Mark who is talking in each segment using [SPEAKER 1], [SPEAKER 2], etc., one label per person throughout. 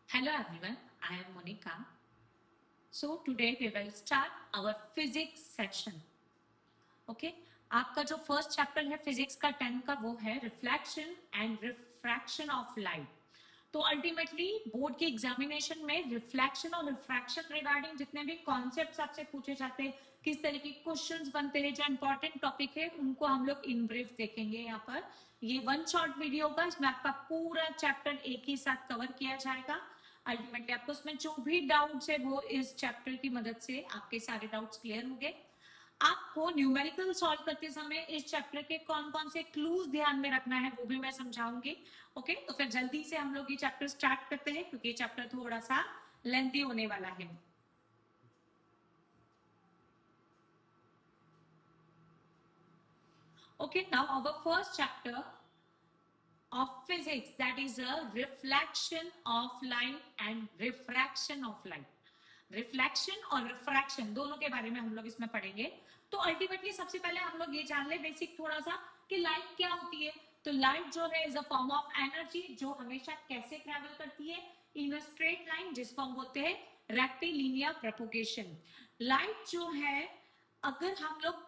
[SPEAKER 1] Hello everyone, I am Monica. So today we will start our physics section. Okay, आपका जो first chapter है physics का 10 का वो है reflection and refraction of light. तो अल्टीमेटली बोर्ड के एग्जामिनेशन में रिफ्लेक्शन और रिफ्रैक्शन रिगार्डिंग जितने भी कॉन्सेप्ट्स आपसे पूछे जाते हैं, किस तरह के क्वेश्चंस बनते हैं, जो इंपॉर्टेंट टॉपिक है उनको हम लोग इन ब्रीफ देखेंगे. यहाँ पर ये वन शॉर्ट वीडियो होगा, इसमें आपका पूरा चैप्टर एक ही साथ कवर किया जाएगा. अल्टीमेटली आपको उसमें जो भी डाउट्स है वो इस चैप्टर की मदद से आपके सारे डाउट्स क्लियर होंगे. आपको न्यूमेरिकल सॉल्व करते समय इस चैप्टर के कौन कौन से क्लूज ध्यान में रखना है वो भी मैं समझाऊंगी. ओके, तो फिर जल्दी से हम लोग ये चैप्टर स्टार्ट करते हैं क्योंकि ये चैप्टर थोड़ा सा लेंथी होने वाला है. Okay, now our first chapter of physics, that is a reflection of light and refraction of light. Reflection और रिफ्रैक्शन दोनों के बारे में हम लोग इसमें पढ़ेंगे. तो अल्टीमेटली सबसे पहले हम लोग ये जान ले बेसिक थोड़ा सा कि लाइट क्या होती है. तो लाइट जो है is a form of energy जो हमेशा कैसे ट्रेवल करती है, इन अ स्ट्रेट लाइन, जिसको हम बोलते हैं रेक्टिलिनियर प्रोपोगेशन. लाइट जो है अगर हम लोग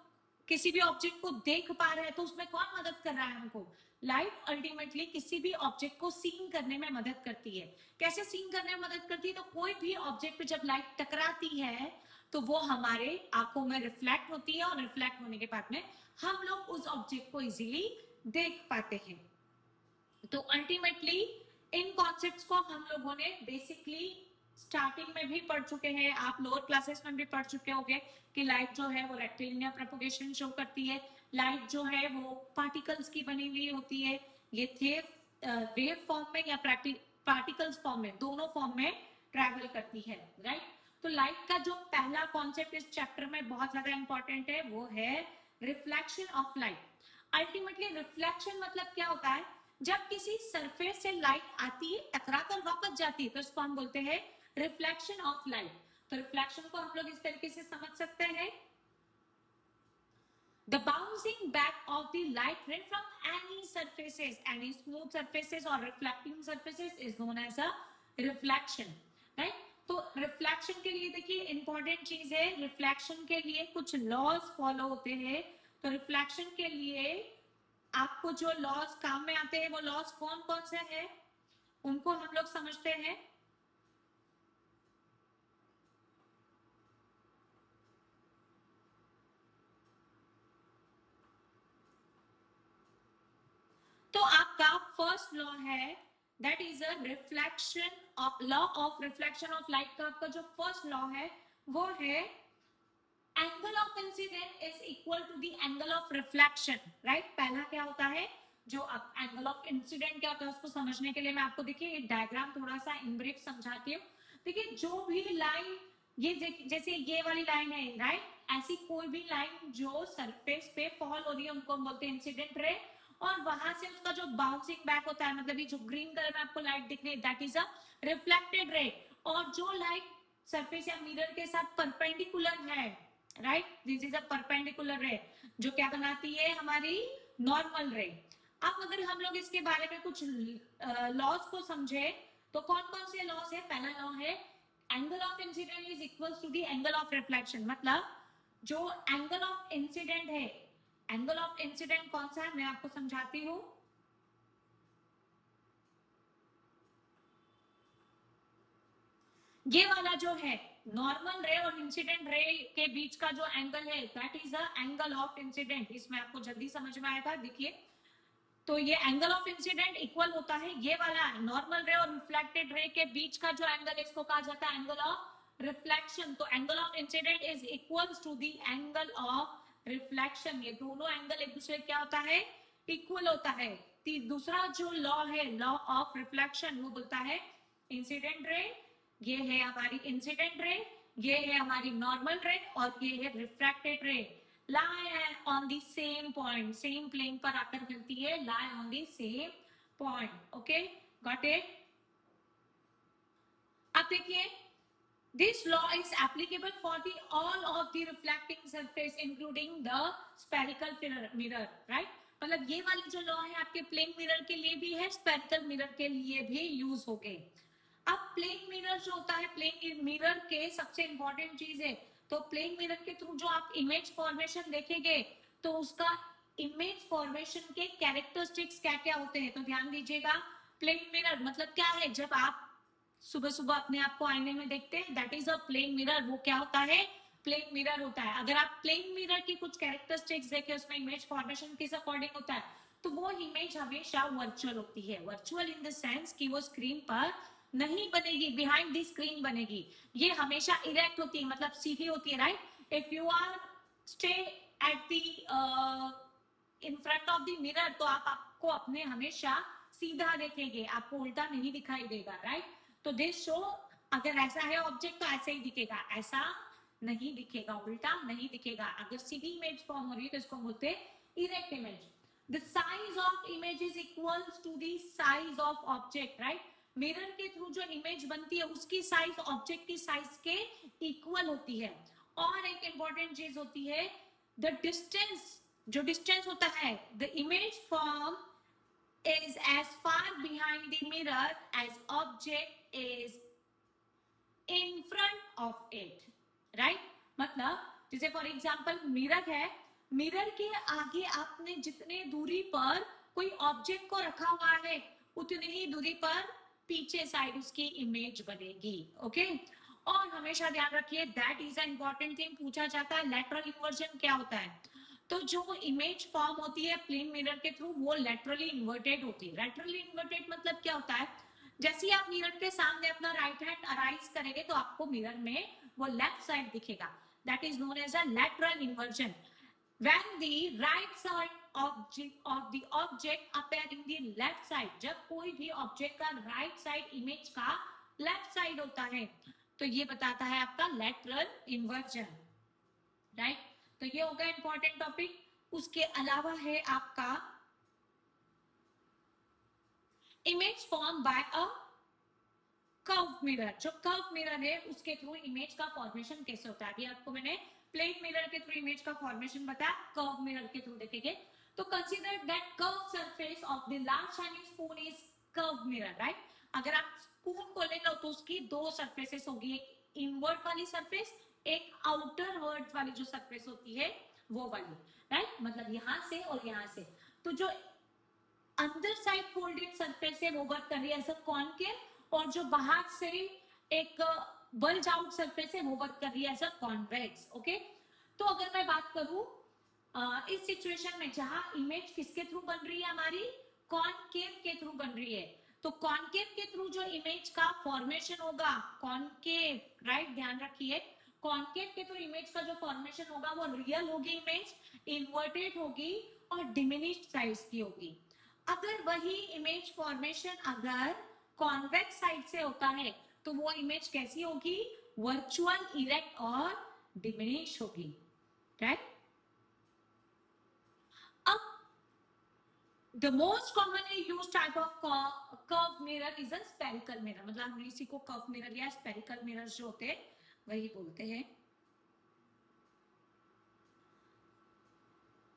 [SPEAKER 1] किसी भी ऑब्जेक्ट को देख पा रहे हैं तो उसमें कौन मदद कर रहा है हमको. लाइट अल्टीमेटली किसी भी ऑब्जेक्ट को सीन करने में मदद करती है. कैसे सीन करने में मदद करती है, तो कोई भी ऑब्जेक्ट पे जब लाइट टकराती है तो वो हमारे आंखों में रिफ्लेक्ट होती है और रिफ्लेक्ट होने के बाद में हम लोग उस ऑब्जेक्ट को इजीली देख पाते हैं. तो अल्टीमेटली इन कॉन्सेप्ट्स को हम लोगों ने बेसिकली स्टार्टिंग में भी पढ़ चुके हैं, आप लोअर क्लासेस में भी पढ़ चुके होंगे कि लाइट जो है वो रेक्टिलिनियर प्रोपगेशन शो करती है. लाइट जो है वो पार्टिकल्स की बनी हुई होती है. ये थे वेव फॉर्म में या पार्टिकल्स फॉर्म में, दोनों फॉर्म में ट्रैवल करती है. राइट, तो लाइट का जो पहला कॉन्सेप्ट इस चैप्टर में बहुत ज्यादा इंपॉर्टेंट है वो है reflection of light. Ultimately reflection मतलब क्या होता है, जब किसी सरफेस से लाइट आती है टकरा कर वापस जाती है तो इसको हम बोलते हैं रिफ्लेक्शन ऑफ लाइट. तो रिफ्लेक्शन को हम लोग इस तरीके से समझ सकते हैं, the bouncing back of the light ray from any surfaces, any smooth surfaces or reflecting surfaces is known as a reflection. right, तो रिफ्लेक्शन के लिए देखिए इंपॉर्टेंट चीज है, रिफ्लेक्शन के लिए कुछ लॉज फॉलो होते हैं. तो रिफ्लेक्शन के लिए आपको जो लॉज काम में आते हैं वो लॉज कौन कौन से हैं उनको हम लोग समझते हैं. तो आपका फर्स्ट लॉ है that is a reflection of law of reflection of light का आपका जो फर्स्ट लॉ है वो है angle of incidence is equal to the angle of reflection. Right, पहला क्या होता है, जो अब एंगल ऑफ इंसिडेंट क्या होता है उसको समझने के लिए मैं आपको देखिए ये डायग्राम थोड़ा सा इन ब्रीफ समझाती हूँ. देखिए जो भी लाइन ये जैसे ये वाली लाइन है, राइट, ऐसी कोई भी लाइन जो सरफेस पे फॉल हो रही है उनको हम बोलते हैं इंसिडेंट रे. और वहां से उसका जो बाउंसिंग बैक होता है, मतलब ये जो ग्रीन कलर में आपको लाइट दिख रही है that is a reflected ray. और जो लाइट सरफेस या मिरर के साथ परपेंडिकुलर है, right, this is a perpendicular रे जो क्या बनाती है हमारी नॉर्मल रे. अब अगर हम लोग इसके बारे में कुछ लॉज को समझे तो कौन कौन से लॉज है. पहला लॉ है angle of incidence is equals to the angle of reflection. मतलब जो एंगल ऑफ इंसिडेंट है, एंगल ऑफ इंसिडेंट कौन सा है मैं आपको समझाती हूं. ये वाला जो है नॉर्मल रे और इंसिडेंट रे के बीच का जो एंगल है that is the angle of incident. इसमें आपको जल्दी समझ में आएगा. देखिए तो ये एंगल ऑफ इंसिडेंट इक्वल होता है ये वाला नॉर्मल रे और रिफ्लेक्टेड रे के बीच का जो एंगल है इसको कहा जाता है एंगल ऑफ रिफ्लेक्शन. तो angle of incidence is equals to the angle of reflection. ये दोनों एंगल एक दूसरे क्या होता है, इक्वल होता है. दूसरा जो लॉ है लॉ ऑफ रिफ्लेक्शन वो बोलता है इंसिडेंट रे, ये है हमारी इंसिडेंट रे, ये है हमारी नॉर्मल रे और ये है रिफ्रैक्टेड रे, lie on the same point, same plane पर आकर मिलती है, lie on the same point. Okay, got it. अब देखिए this law is applicable for the all of the reflecting surface including the spherical mirror. right, मतलब ये वाली जो लॉ है आपके प्लेन मिरर के लिए भी है, स्पेरिकल मिरर के लिए भी यूज हो गए. अब प्लेन मिरर जो होता है, प्लेन मिरर के सबसे इंपॉर्टेंट चीज है, तो प्लेन मिरर के थ्रू जो आप इमेज फॉर्मेशन देखेंगे तो उसका इमेज फॉर्मेशन के कैरेक्टरिस्टिक्स क्या क्या होते हैं, तो ध्यान दीजिएगा। प्लेन मिरर मतलब क्या है, जब आप सुबह सुबह अपने आप को आईने में देखते हैं, that is a plane mirror. वो क्या होता है, प्लेन मिरर होता है। अगर आप प्लेन मिरर की कुछ कैरेक्टरिस्टिक्स देखें, उसमें इमेज फॉर्मेशन किस अकॉर्डिंग होता है, तो वो इमेज हमेशा वर्चुअल होती है। वर्चुअल इन द सेंस कि वो स्क्रीन पर नहीं बनेगी, बिहाइंड द स्क्रीन बनेगी। ये हमेशा इरेक्ट होती है, मतलब सीधी होती है, right. If you are stay at the in front of the mirror, तो आपको अपने हमेशा सीधा देखेंगे, आपको उल्टा नहीं दिखाई देगा, राइट। तो दिस शो, अगर ऐसा है ऑब्जेक्ट तो ऐसे ही दिखेगा, ऐसा नहीं दिखेगा, उल्टा नहीं दिखेगा। अगर सीधी इमेज फॉर्म हो रही है तो इसको बोलते हैं erect image. The size of image is equals to the size of object, right. Mirror के थ्रू जो इमेज बनती है उसकी साइज ऑब्जेक्ट की साइज के इक्वल होती है। और एक इंपॉर्टेंट चीज होती है, द डिस्टेंस, जो डिस्टेंस होता है, the image form is as far behind the mirror as object is in front of it, right। मतलब जैसे फॉर एग्जांपल मिरर है, मिरर के आगे आपने जितने दूरी पर कोई ऑब्जेक्ट को रखा हुआ है उतनी ही दूरी पर पीछे साइड उसकी इमेज बनेगी, ओके। और हमेशा ध्यान रखिए, that is a important thing, पूछा जाता है लैटरल इन्वर्जन क्या होता है। तो जो इमेज फॉर्म होती है प्लेन मिरर के थ्रू वो लैटरली इन्वर्टेड होती है। लैटरली इन्वर्टेड मतलब क्या होता है, जैसे ही आप मिरर के सामने अपना राइट हैंड अराइज करेंगे तो आपको मिरर में वो लेफ्ट साइड दिखेगा, that is known as a lateral inversion. when the right side of the object appear in the left side, जब कोई भी ऑब्जेक्ट का राइट साइड इमेज का लेफ्ट साइड होता है तो ये बताता है आपका लैटरल इन्वर्जन, राइट। तो ये होगा इंपॉर्टेंट टॉपिक। उसके अलावा है आपका image form by a curve mirror. जो कर्व मिरर है उसके थ्रू इमेज का फॉर्मेशन कैसे होता है, अभी आपको मैंने प्लेन मिरर के थ्रू इमेज का फॉर्मेशन बताया, कर्व मिरर के थ्रू देखेंगे तो consider that curve surface of the large shining spoon is curve mirror, right. अगर आप स्पून को ले लो तो उसकी दो सरफेसेस होगी, एक इनवर्ट वाली सरफेस, एक आउटर वर्ड वाली जो सरफेस होती है वो वाली, राइट। मतलब यहां से और यहां से, तो जो अंदर साइड फोल्डेड सरफेस है वो वर्क कर रही है एज अ कॉनकेव, और जो बाहर से एक बल्ज आउट सरफेस है वो वर्क कर रही है एज अ कॉन्वेक्स, ओके। तो अगर मैं बात करूं इस सिचुएशन में जहां इमेज किसके थ्रू बन रही है, हमारी कॉनकेव के थ्रू बन रही है, तो कॉनकेव के थ्रू जो इमेज का फॉर्मेशन होगा, कॉनकेव, राइट, ध्यान रखिए, कॉनकेव के थ्रू इमेज का जो फॉर्मेशन होगा वो रियल होगी इमेज, इन्वर्टेड होगी और डिमिनिश्ड साइज की होगी। अगर वही इमेज फॉर्मेशन अगर कॉन्वेक्स साइड से होता है तो वो इमेज कैसी होगी, वर्चुअल, इरेक्ट और डिमिनिश होगी, राइट। अब the most commonly used type of curve mirror is a spherical mirror, मतलब हम इसी को कर्व मिरर या स्पेरिकल मिरर जो होते हैं वही बोलते हैं।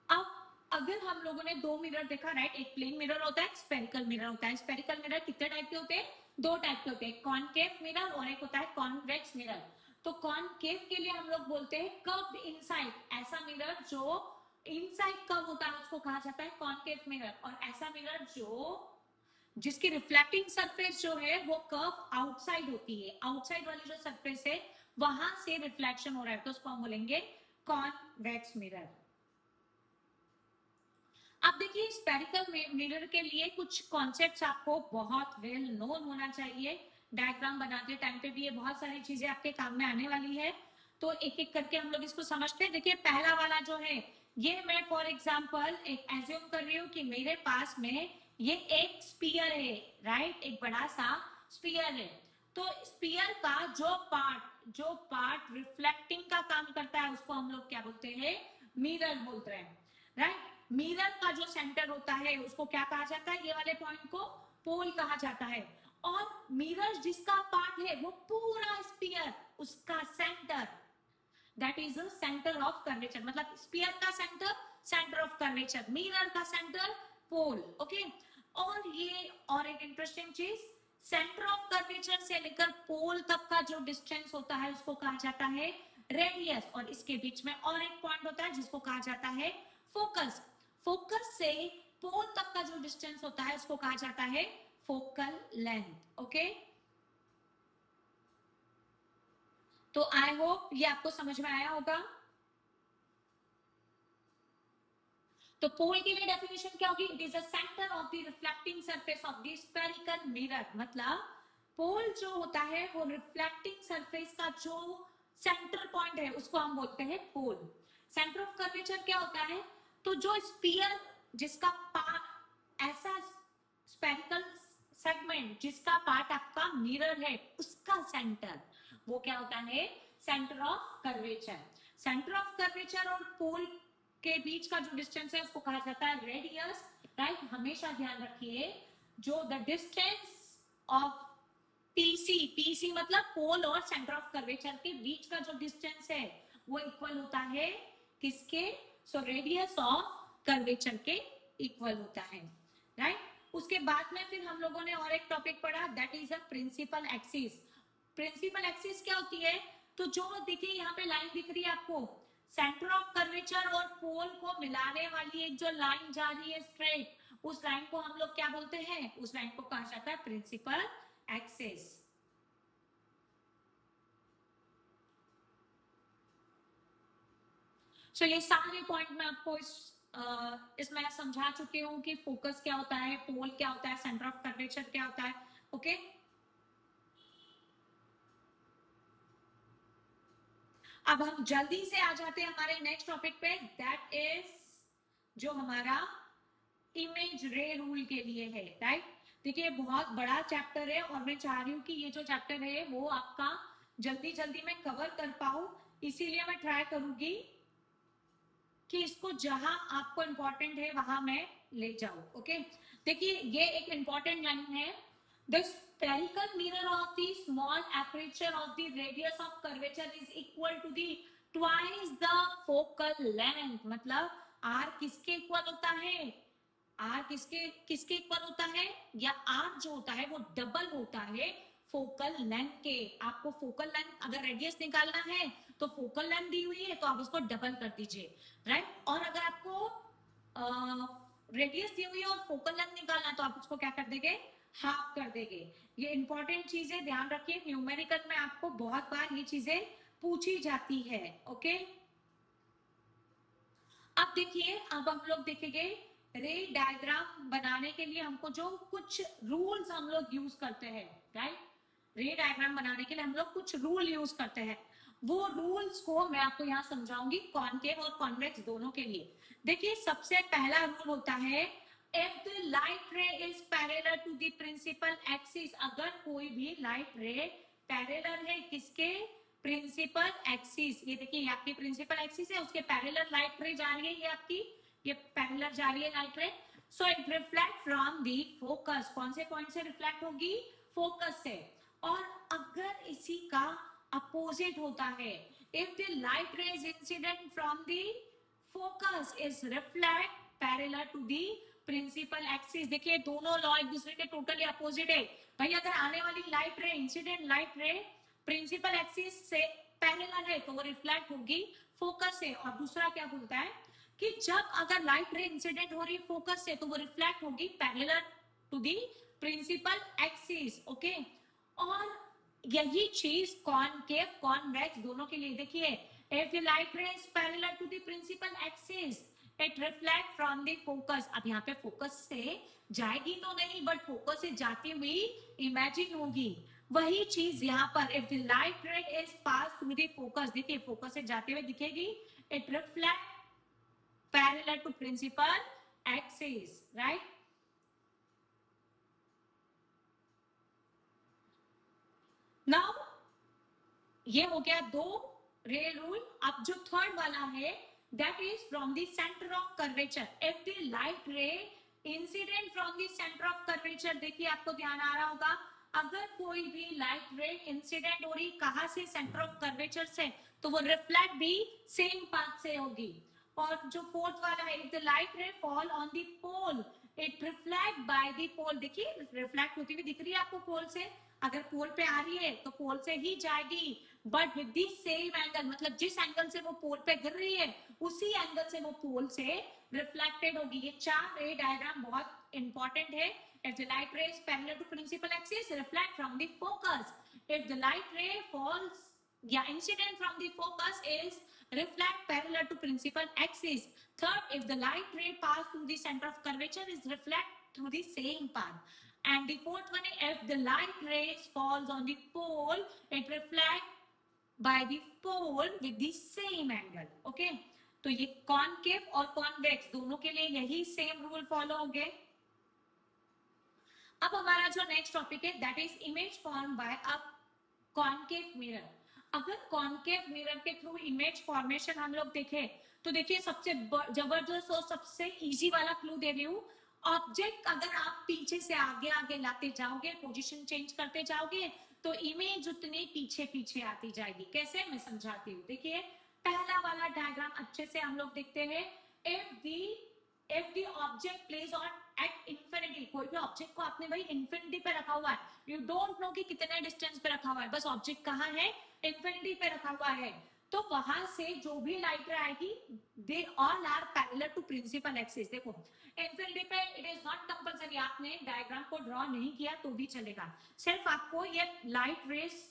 [SPEAKER 1] अब अगर हम लोगों ने दो मिरर देखा, राइट, एक प्लेन मिरर होता है, स्पेरिकल मिरर होता है। स्पेरिकल मिरर कितने टाइप के होते हैं, दो टाइप के होते हैं, कॉनकेव मिरर और एक होता है कॉन्वेक्स मिरर। तो कॉनकेव के लिए हम लोग बोलते हैं कर्व्ड इनसाइड, ऐसा मिरर जो इनसाइड कर्व होता है उसको कहा जाता है कॉनकेव मिरर, और ऐसा मिरर जो जिसकी रिफ्लेक्टिंग सरफेस जो है वो कर्व आउटसाइड होती है, आउटसाइड वाली जो सरफेस है वहां से रिफ्लेक्शन हो रहा है तो उसको हम बोलेंगे कॉन्वेक्स मिरर। अब देखिए स्पेरिकल मिरर के लिए कुछ कॉन्सेप्ट्स आपको बहुत वेल नोन होना चाहिए, डायग्राम बनाते टाइम पे भी ये बहुत सारी चीजें आपके काम में आने वाली है, तो एक एक करके हम लोग इसको समझते हैं। देखिए पहला वाला जो है, ये मैं फॉर एग्जांपल एक एज्यूम कर रही हूँ कि मेरे पास में ये एक स्पीयर है, राइट, एक बड़ा सा स्पीयर है। तो स्पीयर का जो पार्ट रिफ्लेक्टिंग का काम करता है उसको हम लोग क्या बोलते हैं, मिरर बोलते हैं, राइट। मिरर का जो सेंटर होता है उसको क्या कहा जाता है, ये वाले पॉइंट को पोल कहा जाता है। और मिरर जिसका पार्ट है वो पूरा स्पीयर, उसका centre, that is the centre of curvature, मतलब स्पीयर का centre, centre of curvature, mirror का सेंटर पोल, ओके। और ये और एक इंटरेस्टिंग चीज, सेंटर ऑफ कर्वेचर से लेकर पोल तक का जो डिस्टेंस होता है उसको कहा जाता है रेडियस, और इसके बीच में और एक पॉइंट होता है जिसको कहा जाता है फोकस। फोकस से पोल तक का जो डिस्टेंस होता है उसको कहा जाता है फोकल लेंथ। ओके, तो आई होप ये आपको समझ में आया होगा। तो पोल के लिए डेफिनेशन क्या होगी? It is the centre of the reflecting surface of the spherical mirror. मतलब पोल जो होता है वो रिफ्लेक्टिंग सरफेस का जो सेंटर पॉइंट है उसको हम बोलते हैं पोल। सेंटर ऑफ कर्वेचर क्या होता है? तो जो स्फीयर जिसका ऐसा स्फेरिकल सेगमेंट जिसका पार्ट आपका मिरर है उसका सेंटर, वो क्या होता है? Centre of curvature. Centre of curvature और पोल के बीच का जो डिस्टेंस है उसको कहा जाता है रेडियस। राइट, हमेशा ध्यान रखिए जो the distance of PC, PC मतलब पोल और सेंटर ऑफ कर्वेचर के बीच का जो डिस्टेंस है वो इक्वल होता है किसके? सो रेडियस ऑफ कर्वेचर के इक्वल होता है। राइट, उसके बाद में फिर हम लोगों ने और एक टॉपिक पढ़ा, that is a principal axis. Principal axis क्या होती है? तो जो देखिए यहाँ पे लाइन दिख रही है आपको, सेंटर ऑफ कर्वेचर और पोल को मिलाने वाली एक जो लाइन जा रही है स्ट्रेट, उस लाइन को हम लोग क्या बोलते हैं? उस लाइन को कहा जाता है प्रिंसिपल एक्सिस। सो ये सारे पॉइंट मैं आपको इसमें समझा चुकी हूँ कि फोकस क्या होता है, पोल क्या होता है, सेंटर ऑफ कर्वेचर क्या होता है। ओके, अब हम जल्दी से आ जाते हैं हमारे नेक्स्ट टॉपिक पे, दैट इज जो हमारा इमेज रे रूल के लिए है। राइट, देखिए बहुत बड़ा चैप्टर है और मैं चाह रही हूँ कि ये जो चैप्टर है वो आपका जल्दी जल्दी मैं कवर कर पाऊँ, इसीलिए मैं ट्राई करूंगी कि इसको जहां आपको इंपॉर्टेंट है वहां मैं ले जाऊं। ओके, देखिए ये एक इंपॉर्टेंट लाइन है, the spherical mirror of the small aperture of the radius of curvature is equal to the twice the focal length। मतलब r किसके इक्वल होता है? r किसके किसके इक्वल होता है? या r जो होता है वो डबल होता है फोकल लेंथ के। आपको फोकल लेंथ अगर रेडियस निकालना है तो फोकल लेंथ दी हुई है तो आप उसको डबल कर दीजिए। राइट, और अगर आपको रेडियस दी हुई है और फोकल लेंथ निकालना है तो आप उसको क्या कर देंगे? हाफ कर देंगे। ये इंपॉर्टेंट चीज है, ध्यान रखिए, न्यूमेरिकल में आपको बहुत बार ये चीजें पूछी जाती है। ओके, अब देखिए, अब हम लोग देखेंगे रे डायग्राम बनाने के लिए हमको जो कुछ रूल्स हम लोग यूज करते हैं। राइट, रे डायग्राम बनाने के लिए हम लोग कुछ रूल यूज करते हैं, वो रूल्स को मैं आपको यहाँ समझाऊंगी कॉनकेव और कॉन्वेक्स दोनों के लिए। देखिए सबसे पहला रूल होता है, if the light ray is parallel to the principal axis, अगर कोई भी लाइट रे पैरेलल है किसके? Principal axis. ये देखिए आपकी प्रिंसिपल एक्सिस है, उसके पैरेलल लाइट रे जा रही है, ये आपकी ये पैरेलल जा रही है लाइट रे। So it reflect from the focus. कौन से पॉइंट से रिफ्लेक्ट होगी? फोकस से। और अगर इसी का अपोजिट होता है, if the light ray is incident from the focus is reflect parallel to the principal axis. देखिए दोनों लॉ एक दूसरे के टोटली अपोजिट है। भाई अगर आने वाली light ray, incident light ray principal axis से पैरेलल है तो वो रिफ्लेक्ट होगी फोकस से। और दूसरा क्या बोलता है कि जब अगर लाइट रे इंसिडेंट हो रही है फोकस से तो वो रिफ्लेक्ट होगी parallel to the principal axis. Okay, और यही चीज कॉनकेव कॉन्वेक्स दोनों के लिए। देखिए if the light ray is parallel to the principal axis it reflect from the focus। अब यहाँ पे फोकस से जाएगी तो नहीं, बट फोकस से जाती हुई इमेजिन होगी। वही चीज यहाँ पर, if the light ray is passed through the focus, देखिए फोकस से जाते हुए दिखेगी, it reflect parallel to principal axis। right, now ये हो गया दो रे रूल। अब जो थर्ड वाला है, that is from the centre of curvature. If the light ray incident from the centre of curvature, देखिए आपको ध्यान आ रहा होगा, अगर कोई भी लाइट रे इंसिडेंट हो रही कहां से? सेंटर ऑफ कर्वेचर से, तो वो रिफ्लेक्ट भी सेम पाथ से होगी। और जो फोर्थ वाला है, if the light ray fall on the pole it reflect by the pole, देखिए रिफ्लेक्ट होती हुई दिख रही है आपको पोल से, अगर पोल पे आ रही है तो पोल से ही जाएगी, but with the same angle, मतलब जिस एंगल से वो पोल पे गिर रही है उसी एंगल से वो पोल से रिफ्लेक्टेड होगी। ये 4 रे डायग्राम बहुत इंपॉर्टेंट है। If the light ray is parallel to principal axis reflect from the focus, if the light ray falls या incident from the focus is reflect parallel to principal axis. Third, if the light ray pass through the center of curvature is reflect through the same path. And the fourth one, if the light rays falls on the pole, it reflect by the pole with the same angle. Okay, तो ये concave और convex दोनों के लिए यही same rule follow होंगे। अब हमारा जो नेक्स्ट टॉपिक है that is image form by a concave mirror. अगर कॉनकेव मिरर के थ्रू इमेज फॉर्मेशन हम लोग देखें तो देखिए सबसे जबरदस्त और सबसे इजी वाला क्लू दे रही हूँ। ऑब्जेक्ट अगर आप पीछे से आगे आगे लाते जाओगे, पोजीशन चेंज करते जाओगे तो इमेज उतनी पीछे पीछे आती जाएगी। कैसे, मैं समझाती हूँ। देखिए पहला वाला डायग्राम अच्छे से हम लोग देखते हैं। If the object place on at infinity, कोई भी ऑब्जेक्ट को आपने भाई इंफिनिटी पे रखा हुआ है, यू डोंट नो कि कितने डिस्टेंस पे रखा हुआ है, बस ऑब्जेक्ट कहाँ है, इंफिनिटी पे रखा हुआ है, तो वहां से जो भी लाइट आएगी they all are parallel to principal axis. देखो इंफिनिटी पे इट इज नॉट कंपलसरी, आपने डायग्राम को ड्रॉ नहीं किया तो भी चलेगा, सिर्फ आपको ये लाइट रेस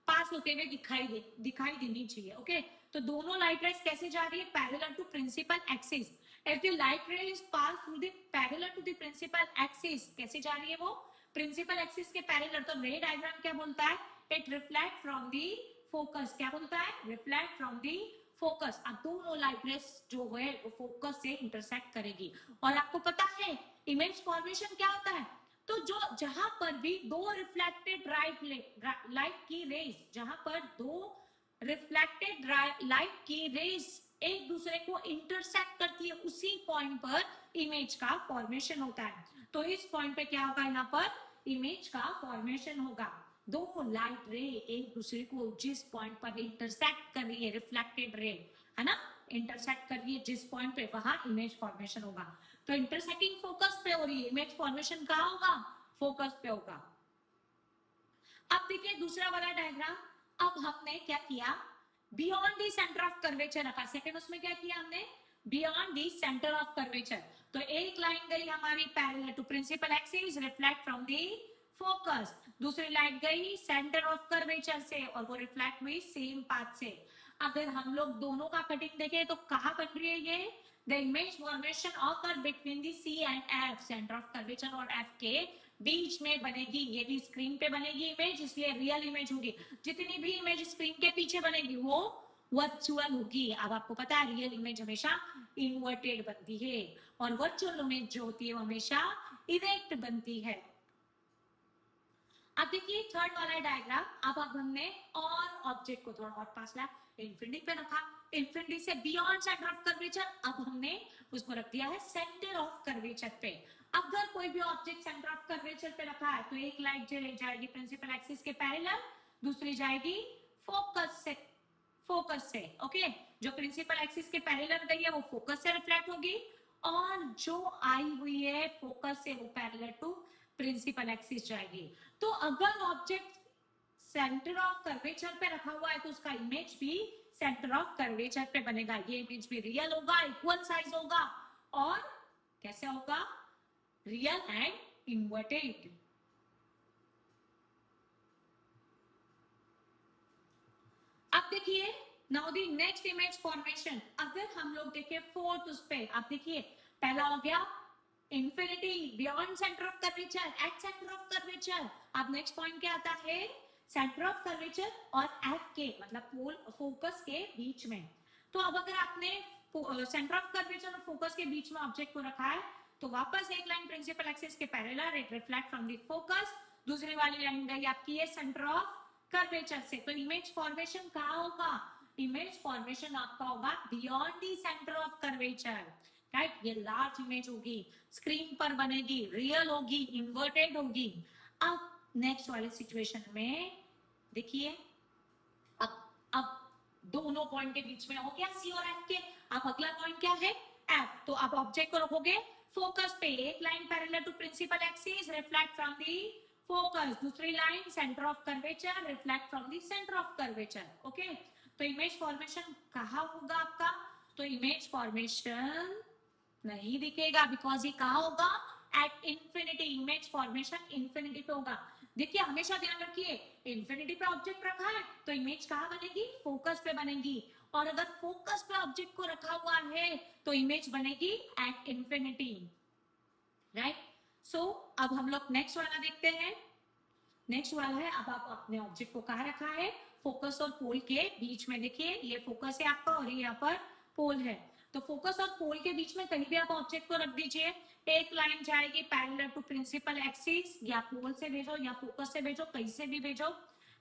[SPEAKER 1] पास होते हुए दिखाई देनी चाहिए। ओके, तो दोनों लाइट रेस कैसे जा रही है, parallel to principal axis. If the light ray is pass through the parallel to the principal axis, कैसे जा रही है वो, प्रिंसिपल एक्सिस के पैरेलल, तो रे डायग्राम क्या बोलता है, it reflect from the focus. क्या बोलता है, रिफ्लेक्ट फ्रॉम द फोकस। अब दोनों लाइट रेस जो है वो फोकस से इंटरसेक्ट करेगी। और आपको पता है इमेज फॉर्मेशन क्या होता है, तो जो जहां पर भी दो रिफ्लेक्टेड लाइट की रेज, जहां पर दो रिफ्लेक्टेड लाइट की रेज एक दूसरे को इंटरसेक्ट करती है उसी पॉइंट पर इमेज का फॉर्मेशन होता है। तो इस पॉइंट पे क्या होगा, यहाँ पर इमेज का फॉर्मेशन होगा। दो लाइट रे एक दूसरे को जिस पॉइंट पर इंटरसेक्ट कर रही है, रिफ्लेक्टेड रे है ना, इंटरसेक्ट कर रही है जिस पॉइंट पे, वहां इमेज फॉर्मेशन होगा। तो इंटरसेक्टिंग फोकस पे हो रही है, इमेज फॉर्मेशन कहाँ होगा, फोकस पे होगा। अब देखिए दूसरा वाला डायग्राम। अब हमने क्या किया, beyond the centre of curvature रखा। सेकंड उसमें क्या किया हमने, beyond the centre of curvature. तो एक लाइन गई हमारी parallel to principal axis, reflect from the focus. दूसरी लाइन गई सेंटर ऑफ कर्वेचर से और वो रिफ्लेक्ट हुई सेम पाथ से। अगर हम लोग दोनों का कटिंग देखें तो कहाँ बन रही है ये, the image formation occur between the C and F, center of curvature और F के बीच में बनेगी। ये भी स्क्रीन पे बनेगी इमेज, इसलिए रियल इमेज होगी। जितनी भी इमेज स्क्रीन के पीछे बनेगी वो वर्चुअल होगी। अब आपको पता है रियल इमेज हमेशा इन्वर्टेड बनती है और वर्चुअल इमेज जो होती है वो हमेशा इरेक्ट बनती है। अब देखिए थर्ड वाला डायग्राम। अब हमने और ऑब्जेक्ट को थोड़ा और पास ला, इंफिनिटी पे रखा, इंफिनिटी से बियॉन्ड सेंटर ऑफ कर्वेचर, अब हमने उसको रख दिया है सेंटर ऑफ कर्वेचर पे। अगर कोई भी ऑब्जेक्ट सेंटर ऑफ कर्वेचर पे रखा है तो एक लाइट जाएगी प्रिंसिपल एक्सिस के पैरेलल, दूसरी जाएगी फोकस से। ओके, जो प्रिंसिपल एक्सिस के पैरेलल गई है वो फोकस से रिफ्लेक्ट होगी और जो आई हुई है फोकस से वो पैरेलल टू प्रिंसिपल एक्सिस जाएगी। तो अगर ऑब्जेक्ट सेंटर ऑफ कर्वेचर पे रखा हुआ है तो उसका इमेज भी सेंटर ऑफ कर्वेचर पे बनेगा। ये इमेज भी रियल होगा, इक्वल साइज होगा और कैसे होगा, रियल एंड इन्वर्टेड। अब देखिए now the next image formation. अगर हम लोग देखें फोर्थ उस पे, आप देखिए पहला हो गया infinity, beyond centre of curvature, at centre of curvature. अब नेक्स्ट पॉइंट क्या आता है, सेंटर ऑफ कर्वेचर और एफ के मतलब पोल फोकस के बीच में। तो अब अगर आपने सेंटर ऑफ कर्वेचर और फोकस के बीच में ऑब्जेक्ट को रखा है तो वापस एक लाइन प्रिंसिपल एक्सिस के parallel, it reflect from the focus. दूसरी वाली लाइन गई आपकी ये सेंटर ऑफ कर्वेचर से। तो इमेज फॉर्मेशन कहाँ होगा, इमेज फॉर्मेशन आपका होगा beyond the centre of curvature. Right, ये लार्ज इमेज होगी, स्क्रीन पर बनेगी, रियल होगी, इन्वर्टेड होगी। अब नेक्स्ट वाले सिचुएशन में देखिए, अब दोनों पॉइंट के बीच में हो गया सी और एफ के। अब अगला पॉइंट क्या है, एफ। तो अब ऑब्जेक्ट को रखोगे फोकस पे एक line parallel to principal axis reflect from the focus, दूसरी line center of curvature reflect from the center of curvature. Okay, तो इमेज फॉर्मेशन कहाँ होगा आपका? तो इमेज फॉर्मेशन नहीं दिखेगा, बिकॉज ये कहाँ होगा? At infinity. Image formation infinity पे होगा। देखिए हमेशा ध्यान रखिए, इंफिनिटी पे ऑब्जेक्ट रखा है तो इमेज कहाँ बनेगी? फोकस पे बनेगी। और अगर फोकस पे ऑब्जेक्ट को रखा हुआ है तो इमेज बनेगी एट इंफिनिटी, राइट? सो अब हम लोग नेक्स्ट वाला देखते हैं। नेक्स्ट वाला है, अब आप अपने ऑब्जेक्ट को कहाँ रखा है? फोकस और पोल के बीच में। देखिए ये फोकस है आपका और ये यहाँ पर पोल है। तो फोकस और पोल के बीच में कहीं भी आप ऑब्जेक्ट को रख दीजिए, एक लाइन जाएगी पैरेलल टू प्रिंसिपल एक्सिस, या पोल से भेजो या फोकस से भेजो, कहीं से भी भेजो।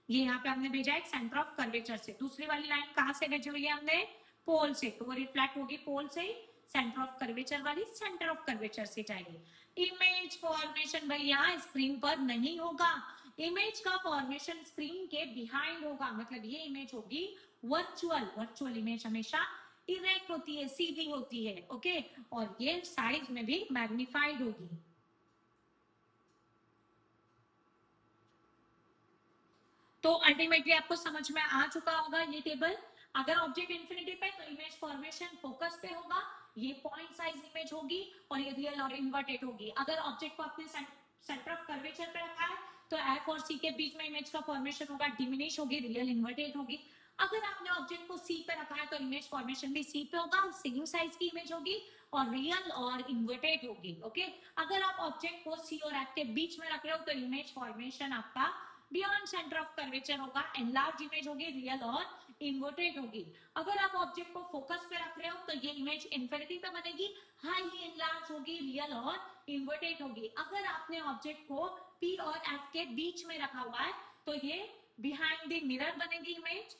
[SPEAKER 1] ये यहाँ पे हमने भेजा है सेंटर ऑफ कर्वेचर से। दूसरी वाली लाइन कहाँ से भेजी हुई है हमने? पोल से, तो वो रिफ्लेक्ट होगी पोल से, सेंटर ऑफ कर्वेचर वाली सेंटर ऑफ कर्वेचर से जाएगी। इमेज फॉर्मेशन भाई यहाँ स्क्रीन पर नहीं होगा, इमेज का फॉर्मेशन स्क्रीन के बिहाइंड होगा। मतलब ये इमेज होगी वर्चुअल। वर्चुअल इमेज हमेशा इरेक्ट होती है, सीधी होती है। ओके, और ये साइज में भी मैग्निफाइड होगी। तो अल्टीमेटली आपको समझ में आ चुका होगा ये टेबल। अगर ऑब्जेक्ट इंफिनिटी पे तो इमेज फॉर्मेशन फोकस पे होगा, ये पॉइंट साइज इमेज होगी और ये रियल और इन्वर्टेड होगी। अगर ऑब्जेक्ट को आपने सेंटर ऑफ कर्वेचर पे रखा है तो एफ और सी के बीच में इमेज का फॉर्मेशन होगा, डिमिनिश होगी, रियल इन्वर्टेड होगी। अगर आपने ऑब्जेक्ट को सी पे रखा है तो इमेज फॉर्मेशन भी सी पे होगा, सेम साइज की इमेज होगी और रियल और इन्वर्टेड होगी। ओके, अगर आप ऑब्जेक्ट को सी और एफ के बीच में रख रहे हो तो इमेज फॉर्मेशन आपका बियॉन्ड सेंटर ऑफ कर्वेचर होगा, एनलार्ज इमेज होगी, रियल और इन्वर्टेड होगी। अगर आप ऑब्जेक्ट को फोकस पे रख रहे हो तो ये इमेज इंफिनिटी पे बनेगी, हाईली एनलार्ज होगी, रियल और इन्वर्टेड होगी। अगर आपने ऑब्जेक्ट को पी और एफ के बीच में रखा हुआ है तो ये बिहाइंड द मिरर बनेगी, इमेज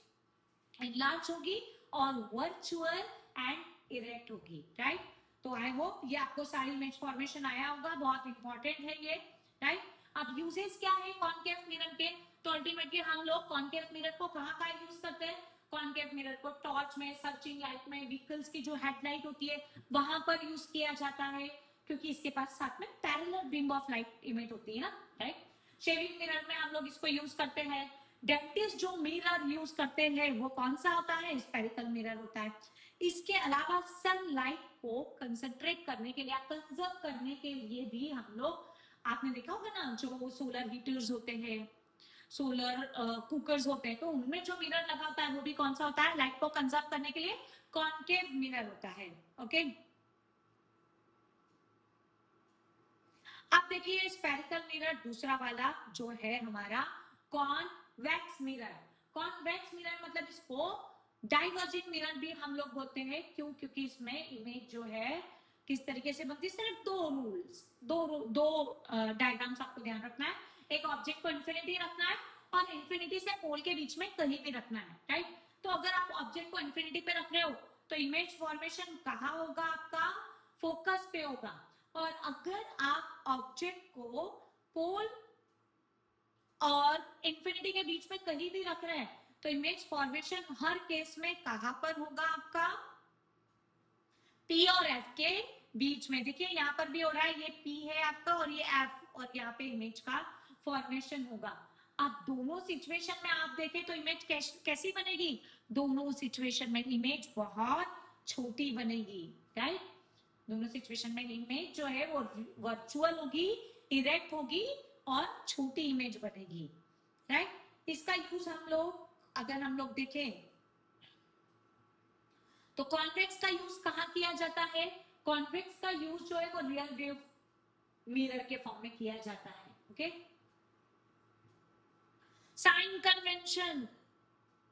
[SPEAKER 1] एनलार्ज होगी और वर्चुअल एंड इरेक्ट होगी, राइट? तो आई होप ये आपको सारी इमेज फॉर्मेशन आया होगा, बहुत इंपॉर्टेंट है ये, राइट? अब यूजेस क्या है कॉनकेव मिरर के? तो अल्टीमेटली हम लोग कॉनकेव मिरर को कहाँ कहाँ यूज करते हैं? कॉनकेव मिरर को टॉर्च में, सर्चिंग लाइट में, व्हीकल्स की जो हेडलाइट होती है वहां पर यूज किया जाता है, क्योंकि इसके पास साथ में parallel beam of light image होती है ना, राइट? शेविंग मिरर में हम लोग इसको यूज करते हैं। डेंटिस्ट जो मिरर यूज करते हैं वो कौन सा होता है? स्पेरिकल मिरर होता है। इसके अलावा सनलाइट को कंसंट्रेट करने के लिए, कंजर्व करने के लिए भी हम लोग, आपने देखा होगा ना जो सोलर हीटर्स होते हैं, सोलर कुकर्स होते हैं, तो उनमें जो मिरर लगा होता है वो भी कौन सा होता है? लाइट को कंजर्व करने के लिए कॉनकेव मिरर होता है। ओके, अब देखिए स्पेरिकल मिरर दूसरा वाला जो है हमारा कॉन्वेक्स मिरर। कॉन्वेक्स मिरर मतलब इसको डाइवर्जिंग मिरर भी हम लोग बोलते हैं। क्यों? क्योंकि इसमें इमेज जो है किस तरीके से बनती है, सिर्फ दो रूल्स, दो डायग्राम्स आपको ध्यान रखना है। एक ऑब्जेक्ट को इंफिनिटी रखना है और इंफिनिटी से पोल के बीच में कहीं भी रखना है, राइट? तो अगर आप ऑब्जेक्ट को इंफिनिटी पे रख रहे हो तो इमेज फॉर्मेशन कहाँ होगा? आपका फोकस पे होगा। और अगर आप ऑब्जेक्ट को पोल और इंफिनिटी के बीच में कहीं भी रख रहे हैं तो इमेज फॉर्मेशन हर केस में कहां पर होगा? आपका P और F के बीच में। देखिए यहाँ पर भी हो रहा है, ये P है आपका और ये F, और यहाँ पे इमेज का फॉर्मेशन होगा। अब दोनों सिचुएशन में आप देखें तो इमेज कैसी बनेगी? दोनों सिचुएशन में इमेज बहुत छोटी बनेगी, राइट? दोनों सिचुएशन में इमेज जो है वो वर्चुअल होगी, इरेक्ट होगी और छोटी इमेज बनेगी, राइट? इसका यूज हम लोग, अगर हम लोग देखें तो कॉन्वेक्स का यूज कहाँ किया जाता है? कॉन्वेक्स का यूज जो है वो रियल वेव मिरर के फॉर्म में किया जाता है। ओके, साइन कन्वेंशन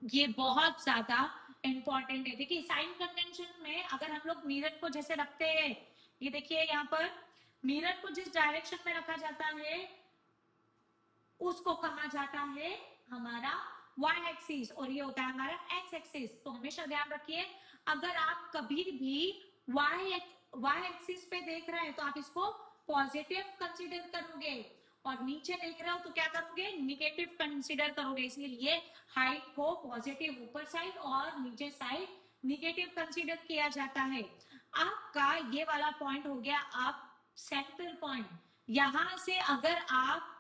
[SPEAKER 1] ये बहुत ज्यादा इंपॉर्टेंट है। देखिए साइन कन्वेंशन में अगर हम लोग मिरर को जैसे रखते हैं, ये देखिए यहाँ पर मिरर को जिस डायरेक्शन में रखा जाता है उसको कहा जाता है हमारा y एक्सिस और ये होता है हमारा x एक्सिस। तो हमेशा ध्यान रखिए, अगर आप कभी भी y एक्सिस पे देख रहे हैं तो आप इसको पॉजिटिव कंसीडर करोगे और नीचे देख रहे हो तो क्या करोगे? निगेटिव कंसीडर करोगे। इसलिए हाइट को पॉजिटिव ऊपर साइड और नीचे साइड निगेटिव कंसीडर किया जाता है। आपका ये वाला पॉइंट हो गया, आप सेंटर पॉइंट। यहां से अगर आप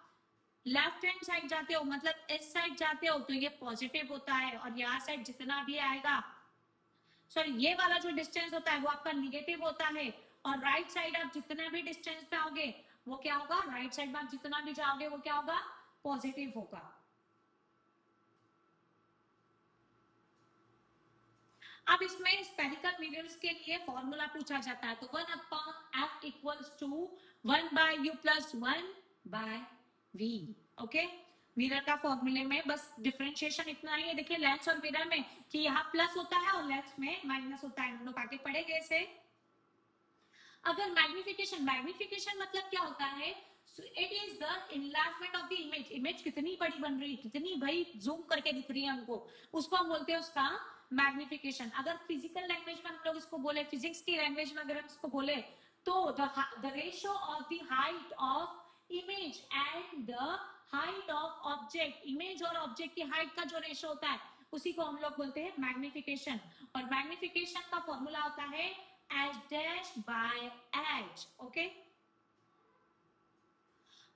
[SPEAKER 1] लेफ्ट हैंड साइड जाते हो, मतलब इस साइड जाते हो, तो ये पॉजिटिव होता है, और यहाँ साइड जितना भी आएगा, सॉरी ये वाला जो डिस्टेंस होता है वो आपका निगेटिव होता है, और राइट साइड आप जितना भी डिस्टेंस पे आओगे वो क्या होगा, राइट साइड में आप जितना भी जाओगे वो क्या होगा, पॉजिटिव होगा। अब इसमें स्पेरिकल मिरर्स के लिए फॉर्मूला पूछा जाता है, तो 1/f equals to 1/u+1/v। Okay, mirror का फॉर्मूले में बस डिफरेंशिएशन इतना ही है, देखिए लेंस और मिरर में कि यहाँ प्लस होता है और लेंस में माइनस होता है, हम लोग आगे पढ़ेंगे इसे। अगर मैग्निफिकेशन, मैग्निफिकेशन मतलब क्या होता है, it is the enlargement of the image, image कितनी बड़ी बन रही है, कितनी भाई जूम करके दिख रही है हमको, उसको हम बोलते हैं उसका मैग्निफिकेशन। अगर फिजिकल लैंग्वेज में हम लोग इसको बोले, फिजिक्स की लैंग्वेज में अगर हम इसको बोले, तो the ratio of the height of image and the height of object, image और ऑब्जेक्ट की हाइट का जो रेशियो होता है उसी को हम लोग बोलते हैं मैग्निफिकेशन। और मैग्निफिकेशन का फॉर्मूला होता है h dash by h। Okay,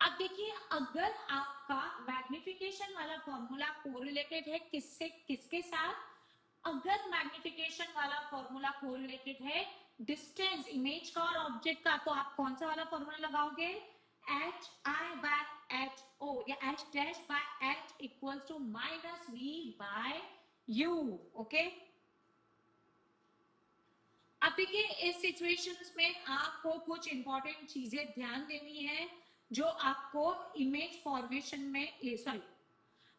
[SPEAKER 1] अब देखिए अगर आपका मैग्निफिकेशन वाला फॉर्मूला कोरिलेटेड है किससे, किसके साथ, अगर मैग्निफिकेशन वाला फॉर्मूला कोरिलेटेड है डिस्टेंस इमेज का और ऑब्जेक्ट का, तो आप कौन सा वाला फॉर्मूला लगाओगे, h i by h o या h dash by h equals to minus v by u. Okay, अब देखिए इस सिचुएशंस में आपको कुछ इंपॉर्टेंट चीजें ध्यान देनी है जो आपको इमेज फॉर्मेशन में, सॉरी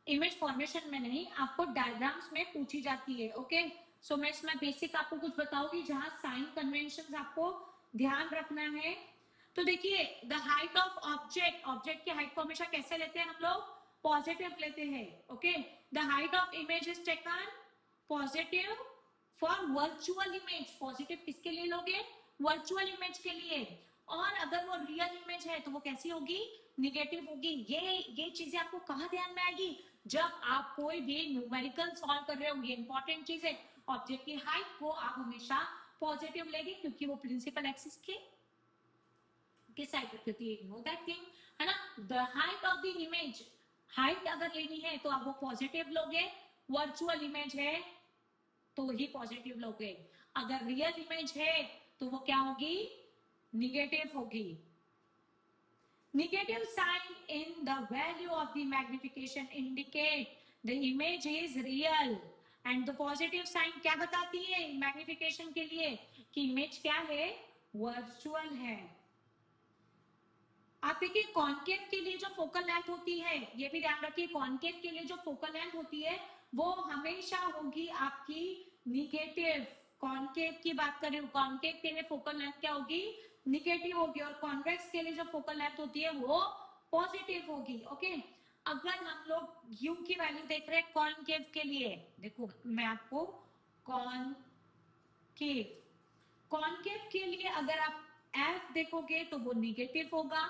[SPEAKER 1] इमेज फॉर्मेशन में नहीं, आपको डायग्राम्स में पूछी जाती है। ओके, सो मैं इसमें बेसिक आपको कुछ बताऊंगी जहां साइन कन्वेंशंस आपको ध्यान रखना है। तो देखिए the height of object, object की हाइट को हमेशा कैसे लेते हैं हम लोग, पॉजिटिव लेते हैं। Okay, the height of image is taken positive for virtual image, positive किसके लिए लोगे, वर्चुअल इमेज के लिए, और अगर वो रियल इमेज है तो वो कैसी होगी, निगेटिव होगी। ये चीजें आपको कहाँ ध्यान में आएगी, जब आप कोई भी न्यूमेरिकल सॉल्व कर रहे हो, ये इंपॉर्टेंट चीज है। ऑब्जेक्ट की हाइट को आप हमेशा पॉजिटिव लेंगे क्योंकि वो प्रिंसिपल एक्सिस के किस साइड पे होती है, नो दैट थिंग, है ना। The height of the image, height अगर लेनी है तो आप वो पॉजिटिव लोगे, वर्चुअल इमेज है तो ही पॉजिटिव लोगे, अगर रियल इमेज है तो वो क्या होगी, निगेटिव होगी। Negative sign in the value of the magnification indicate the image is real and the positive sign क्या बताती है मैग्निफिकेशन के लिए कि इमेज क्या है, वर्चुअल है। आप देखिए कॉन्केव के लिए जो फोकल लेंथ होती है, ये भी ध्यान रखिए, कॉन्केव के लिए जो फोकल लेंथ होती है वो हमेशा होगी आपकी निगेटिव। कॉन्केव की बात कर रही हूँ, कॉन्केव के लिए फोकल लेंथ क्या होगी, निगेटिव होगी, और कॉन्वेक्स के लिए जो फोकल लेंथ होती है वो पॉजिटिव होगी। ओके, अगर हम लोग यू की वैल्यू देख रहे हैं कॉन्केव के लिए, देखो मैं आपको कॉन्केव, कॉन्केव के लिए अगर आप एफ देखोगे तो वो निगेटिव होगा,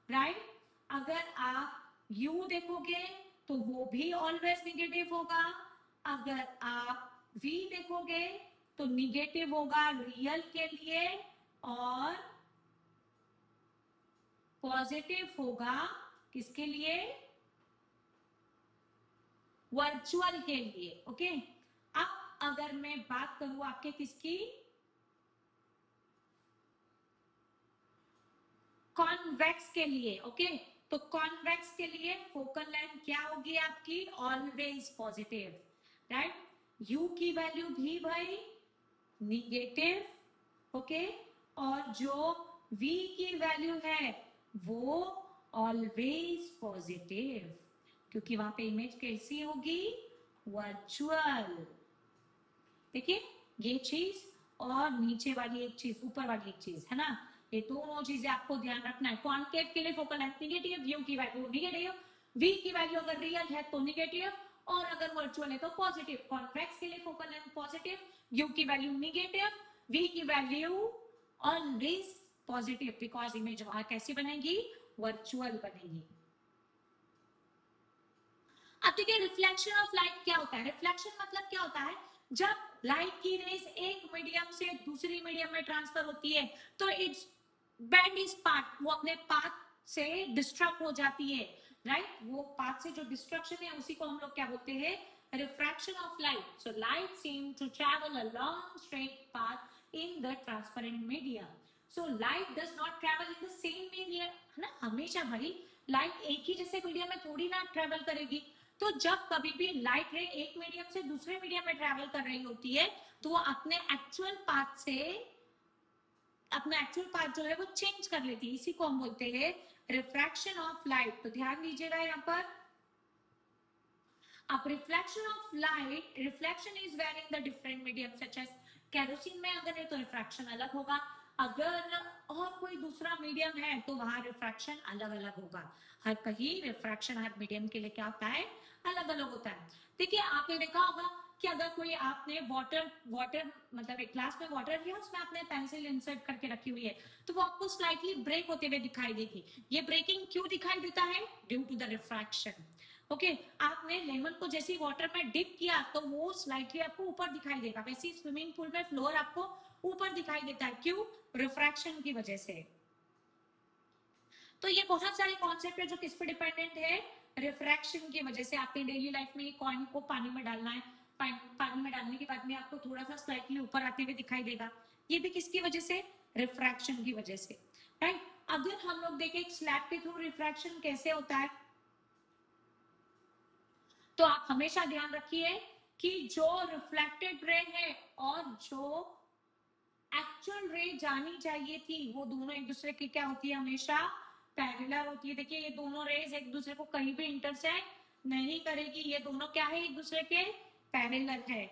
[SPEAKER 1] राइट। अगर आप यू देखोगे तो वो भी ऑलवेज निगेटिव होगा, अगर आप वी देखोगे तो निगेटिव होगा रियल के लिए, और पॉजिटिव होगा किसके लिए, वर्चुअल के लिए। ओके, अब अगर मैं बात करूं आपके किसकी, कॉन्वेक्स के लिए। ओके, तो कॉन्वेक्स के लिए फोकल लेंथ क्या होगी आपकी, ऑलवेज पॉजिटिव, राइट। यू की वैल्यू भी भाई निगेटिव, ओके, और जो वी की वैल्यू है वो ऑलवेज पॉजिटिव, क्योंकि वहां पे इमेज कैसी होगी, वर्चुअल। देखिए ये चीज और नीचे वाली एक चीज, ऊपर वाली एक चीज, है ना, ये दोनों चीजें आपको ध्यान रखना है। कॉन्केव के लिए फोकल लेंथ निगेटिव, यू की वैल्यू निगेटिव, वी की वैल्यू अगर रियल है तो निगेटिव, और अगर वर्चुअल है तो पॉजिटिव। कॉन्वेक्स के लिए फोकल लेंथ पॉजिटिव, यू की वैल्यू निगेटिव, वी की value always positive, because image वहां कैसी बनेगी, वर्चुअल बनेगी। अब देखिए रिफ्लेक्शन ऑफ लाइट क्या होता है, रिफ्लेक्शन मतलब क्या होता है, जब लाइट की रेज एक मीडियम से दूसरी मीडियम में ट्रांसफर होती है तो इट्स बैंड इज पाथ, वो अपने पाथ से डिस्ट्रक्ट हो जाती है, राइट? वो पाथ से जो डिस्ट्रक्शन है उसी को हम लोग क्या बोलते हैं? Refraction of light. So light seem to travel a long straight path in the transparent medium. So light does not travel in the same medium, है ना? हमेशा भाई लाइट एक ही जैसे मीडियम में थोड़ी ना ट्रैवल करेगी. तो जब कभी भी लाइट रे एक मीडियम से दूसरे मीडियम में ट्रैवल कर रही होती है तो वो अपने एक्चुअल पाथ से अपना एक्चुअल पाथ जो है वो चेंज कर लेती है. इसी को हम बोलते हैं रिफ्रैक्शन ऑफ लाइट. तो ध्यान दीजिएगा यहाँ पर. अब reflection of light, reflection is very in the different medium such as kerosene में अगर है तो रिफ्रैक्शन अलग होगा, अगर और कोई दूसरा मीडियम है तो वहां रिफ्रैक्शन अलग अलग होगा. हर कहीं रिफ्रैक्शन हर मीडियम के लिए क्या होता है? अलग अलग होता है. देखिए आपने देखा होगा कि अगर कोई आपने वाटर वाटर मतलब एक ग्लास में वाटर लिया, उसमें आपने पेंसिल इंसर्ट करके रखी हुई है, तो वो आपको स्लाइटली ब्रेक होते हुए दिखाई देगी. ये ब्रेकिंग क्यों दिखाई देता है? Due to the refraction. Okay आपने लेमन को जैसे वाटर में डिप किया तो वो स्लाइटली आपको ऊपर दिखाई देगा. वैसे स्विमिंग पूल में फ्लोर आपको ऊपर दिखाई देता है. क्यों? रिफ्रैक्शन की वजह से. तो ये बहुत सारे कॉन्सेप्ट है जो किस पे डिपेंडेंट है? रिफ्रैक्शन की वजह से. आपने डेली लाइफ में कॉइन को पानी में डालना है, पानी में डालने के बाद में आपको थोड़ा सा स्लाइटली ऊपर आते हुए दिखाई देगा. ये भी किसकी वजह से? रिफ्रैक्शन की वजह से, राइट? अगर हम लोग देखें स्लैब के थ्रू रिफ्रैक्शन कैसे होता है, तो आप हमेशा ध्यान रखिए कि जो रिफ्लेक्टेड रे है और जो एक्चुअल रे जानी चाहिए थी वो दोनों एक दूसरे की क्या होती है? हमेशा पैरेलल होती है. देखिए ये दोनों रेज एक दूसरे को कहीं भी इंटरसेक्ट नहीं करेगी. ये दोनों क्या है? एक दूसरे के पैरेलल है,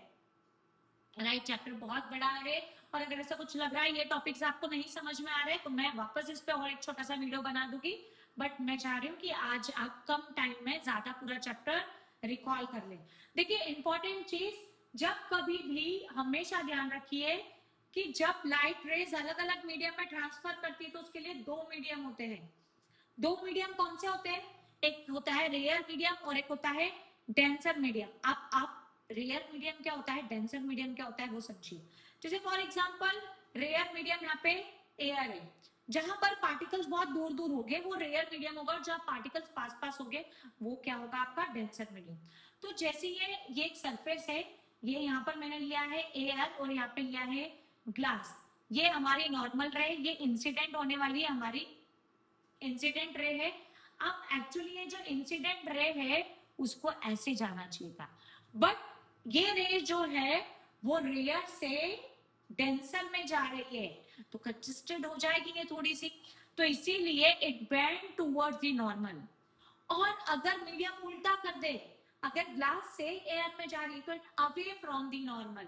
[SPEAKER 1] राइट? चैप्टर बहुत बड़ा है और अगर ऐसा कुछ लग रहा है ये टॉपिक्स आपको नहीं समझ में आ रहे तो मैं वापस इस पे और एक छोटा सा वीडियो बना दूंगी. बट मैं चाह रही हूँ कि आज आप कम टाइम में ज्यादा पूरा चैप्टर रिकॉल कर लें. देखिए इंपॉर्टेंट चीज, जब कभी भी हमेशा ध्यान रखिए कि जब लाइट रेज अलग अलग मीडियम में ट्रांसफर करती है तो उसके लिए दो मीडियम होते हैं. दो मीडियम कौन से होते हैं? एक होता है रेयर मीडियम और एक होता है डेंसर मीडियम. आप रेयर मीडियम क्या होता है, डेंसर मीडियम क्या होता है वो समझिए. जैसे फॉर एग्जांपल रेयर मीडियम यहाँ पे एयर है, जहां पर पार्टिकल्स बहुत दूर दूर हो गए वो रेयर मीडियम होगा, और जहां पार्टिकल्स पास पास हो गए वो क्या होगा? आपका डेंसर मीडियम. तो जैसे ये एक सरफेस है, ये यहाँ पर मैंने लिया है एयर और यहाँ पे लिया है ग्लास. ये हमारी नॉर्मल रहे, ये इंसिडेंट होने वाली है हमारी इंसिडेंट रे है. अब एक्चुअली ये जो इंसिडेंट रे है उसको ऐसे जाना चाहिए था, बट ये रे जो है वो रेयर से डेंसर में जा रही है तो कंजेस्टेड हो जाएगी ये थोड़ी सी. तो इसीलिए it bend towards the normal. और अगर मीडियम उल्टा कर दे, अगर ग्लास से एयर में जा रही है तो it away from the normal,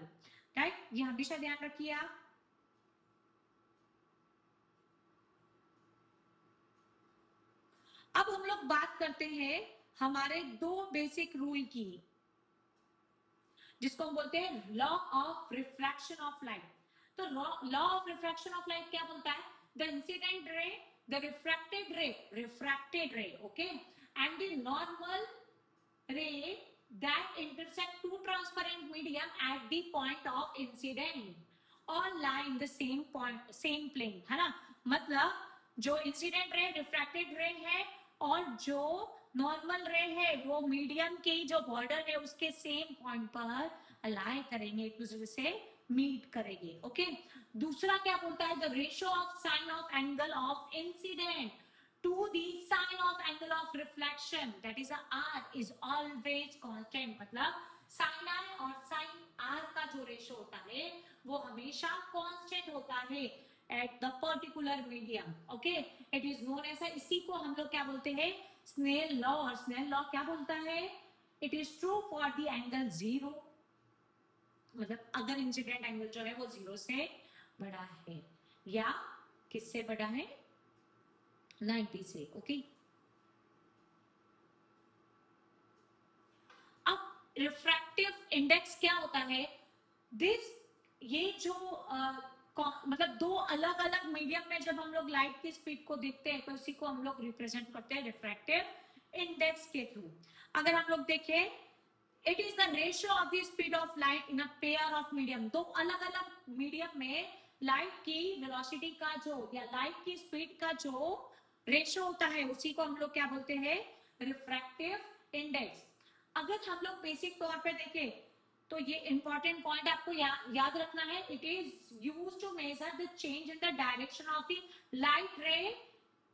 [SPEAKER 1] right? ये हमेशा ध्यान रखिए आप. अब हम लोग बात करते हैं हमारे दो बेसिक रूल की, जिसको हम बोलते हैं law of refraction of light. तो law of refraction of light क्या बोलता है? The incident ray, the refracted ray, okay, and the normal ray that intersect two transparent medium at the point of incident all lie in the same point, same plane, है ना? मतलब जो incident ray refracted रे है और जो normal रे है वो मीडियम की जो बॉर्डर है उसके सेम पॉइंट पर अलाइ करेंगे, एक दूसरे से मीट करेंगे. ओके दूसरा क्या बोलता है? The ratio of sine of angle of incident to the sign of angle of reflection, that is a r, is always constant. मतलब sin i और sin r का जो रेशियो होता है वो हमेशा कांस्टेंट होता है at the particular medium. Okay it is known as, इसी को हम लोग क्या बोलते हैं? Snell law. और स्नेल लॉ क्या बोलता है? It is true for the angle zero. मतलब अगर इंसिडेंट एंगल जो है वो जीरो से बड़ा है या किससे बड़ा है? 90 से. ओके अब रिफ्रैक्टिव इंडेक्स क्या होता है? दिस ये जो मतलब दो अलग अलग मीडियम में जब हम लोग लाइट की स्पीड को देखते हैं तो इसी को हम लोग रिप्रेजेंट करते हैं रिफ्रैक्टिव इंडेक्स के थ्रू. अगर हम लोग देखें it is the ratio of the speed of light in a pair of medium. दो अलग अलग मीडियम में लाइट की वेलोसिटी का जो या लाइट की स्पीड का जो रेशो होता है उसी को हम लोग क्या बोलते हैं, रिफ्रैक्टिव इंडेक्स। अगर हम लोग बेसिक तौर पे देखें तो ये इंपॉर्टेंट पॉइंट आपको याद रखना है, it is used to measure the change in the direction of the light ray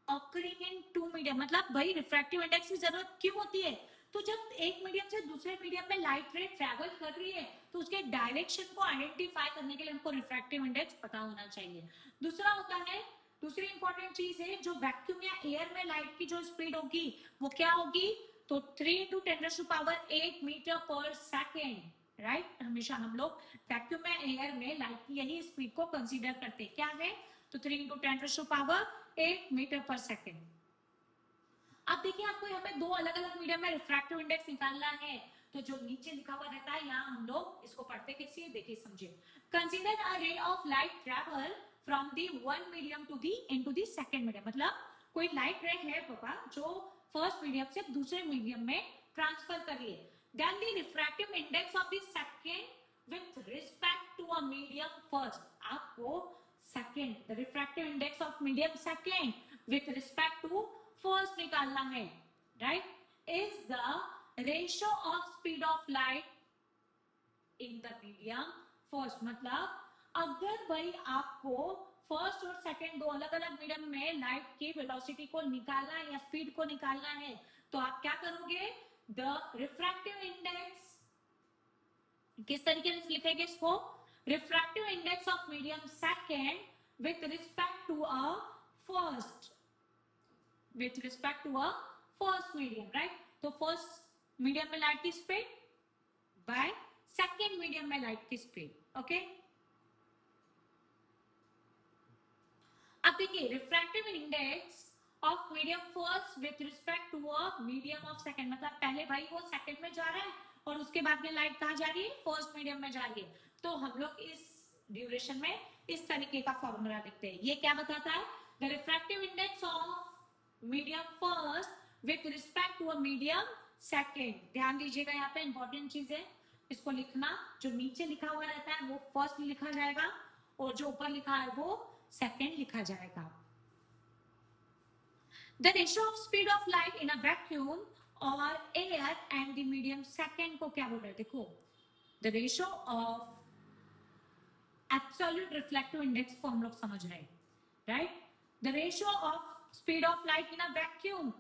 [SPEAKER 1] occurring in two medium. मतलब भाई रिफ्रैक्टिव इंडेक्स की जरूरत क्यों होती है, तो जब एक मीडियम से दूसरे मीडियम में लाइट रे ट्रेवल कर रही है तो उसके डायरेक्शन को आइडेंटिफाई करने के लिए हमको रिफ्रैक्टिव इंडेक्स पता होना चाहिए। दूसरा होता है, दूसरी इंपॉर्टेंट चीज है, जो वैक्यूम या एयर में लाइट की जो स्पीड होगी वो क्या होगी, तो 3 × 10⁸ मीटर पर सेकेंड, राइट। हमेशा हम लोग वैक्यूम में एयर में लाइट की यही स्पीड को कंसीडर करते हैं, क्या है, तो 3 × 10⁸ मीटर पर सेकेंड। अब देखिए आपको यहाँ पे दो अलग अलग मीडियम में रिफ्रैक्टिव इंडेक्स निकालना है, तो जो नीचे लिखा हुआ रहता है यहाँ हम लोग इसको पढ़ते कैसे, देखिए समझे। Consider a ray of light travel from the one medium to the into the second medium. मतलब कोई लाइट रे है पापा जो फर्स्ट मीडियम से दूसरे मीडियम में ट्रांसफर कर रही है, then the refractive index of the second with respect to a medium first. आपको second, the refractive index of medium second with respect to first निकालना है, right, is the ratio of speed of light in the medium first. मतलब अगर भाई आपको first और second दो अलग अलग मीडियम में लाइट की वेलोसिटी को निकालना है या स्पीड को निकालना है, तो आप क्या करोगे, द रिफ्रैक्टिव इंडेक्स, किस तरीके से लिखेंगे इसको, refractive index of medium second with respect to a first, with respect to a first medium, right? तो first medium में light की speed by second medium में light की speed, okay? अब देखिए refractive index of medium first with respect to a medium of second, मतलब पहले भाई वो second में जा रहा है और उसके बाद में light कहाँ जा रही है, first medium में जा रही है। तो हम लोग इस ड्यूरेशन में इस तरीके का फॉर्मूला लिखते हैं। ये क्या बताता है, the refractive index of medium first with respect to a medium second. ध्यान दीजिएगा यहाँ पे इंपॉर्टेंट चीज है, इसको लिखना, जो नीचे लिखा हुआ रहता है वो फर्स्ट लिखा जाएगा और जो ऊपर लिखा है वो सेकेंड लिखा जाएगा। The ratio of speed of light in a vacuum और air and the medium second को क्या बोल रहे हैं, देखो the ratio of absolute reflective index को हम लोग समझ रहे हैं, right. The ratio of speed of light in a vacuum,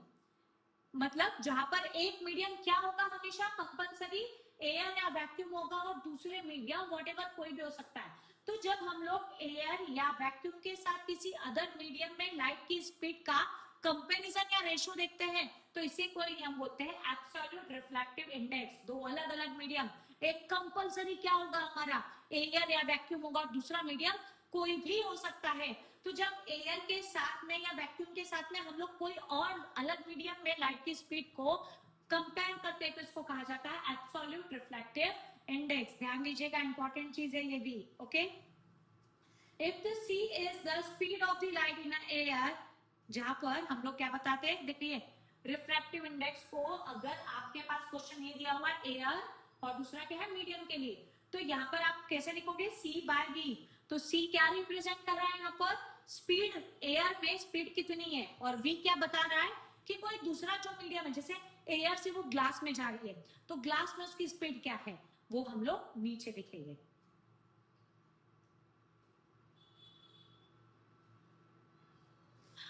[SPEAKER 1] मतलब जहां पर एक मीडियम क्या होगा, हमेशा कंपलसरी एयर या वैक्यूम होगा और दूसरे मीडियम व्हाटएवर कोई भी हो सकता है। तो जब हम लोग एयर या वैक्यूम के साथ किसी अदर मीडियम में लाइट की स्पीड का कंपैरिजन या रेशियो देखते हैं तो इसे कोई हम बोलते हैं एब्सोल्यूट रिफ्लेक्टिव इंडेक्स। दो अलग अलग मीडियम, एक कंपलसरी क्या होगा हमारा एयर या वैक्यूम होगा, दूसरा मीडियम कोई भी हो सकता है। तो जब एयर के साथ में या वैक्यूम के साथ में हम लोग कोई और अलग मीडियम में लाइट की स्पीड को कंपेयर करते हैं तो इसको कहा जाता है एब्सोल्यूट रिफ्लेक्टिव इंडेक्स। ध्यान दीजिएगा इंपॉर्टेंट चीज है ये भी, okay. If the c is the speed of the light in air, जहां पर हम लोग क्या बताते हैं, देखिए रिफ्रैक्टिव इंडेक्स को अगर आपके पास क्वेश्चन ये दिया हुआ एयर और दूसरा क्या है मीडियम के लिए, तो यहाँ पर आप कैसे लिखोगे, c/v। तो c क्या रिप्रेजेंट कर रहा है यहाँ पर, स्पीड, एयर में स्पीड कितनी है, और v क्या बता रहा है कि कोई दूसरा जो मीडियम है, जैसे एयर से वो ग्लास में जा रही है तो ग्लास में उसकी स्पीड क्या है वो हम लोग नीचे लिखेंगे।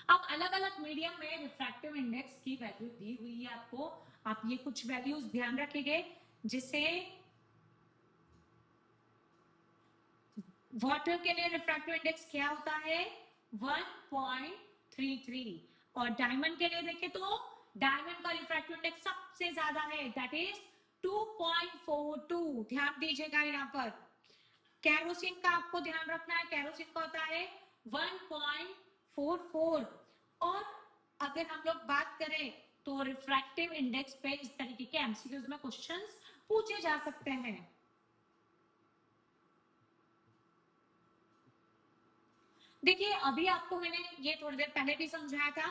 [SPEAKER 1] अब अलग अलग मीडियम में रिफ्रैक्टिव इंडेक्स की वैल्यू दी हुई है आपको, आप ये कुछ वैल्यूज ध्यान रखेंगे, जिसे वाटर के लिए रिफ्रैक्टिव इंडेक्स क्या होता है 1.33, और डायमंड के लिए देखें तो डायमंड का रिफ्रैक्टिव इंडेक्स सबसे ज्यादा है, दैट इज 2.42। ध्यान दीजिएगा यहाँ पर। कैरोसिन का आपको ध्यान रखना है, कैरोसिन का होता है 1.44। और अगर हम लोग बात करें तो रिफ्रैक्टिव इंडेक्स पे इस तरीके के एमसीक्यूज में क्वेश्चंस पूछे जा सकते हैं। देखिए अभी आपको मैंने ये थोड़ी देर पहले भी समझाया था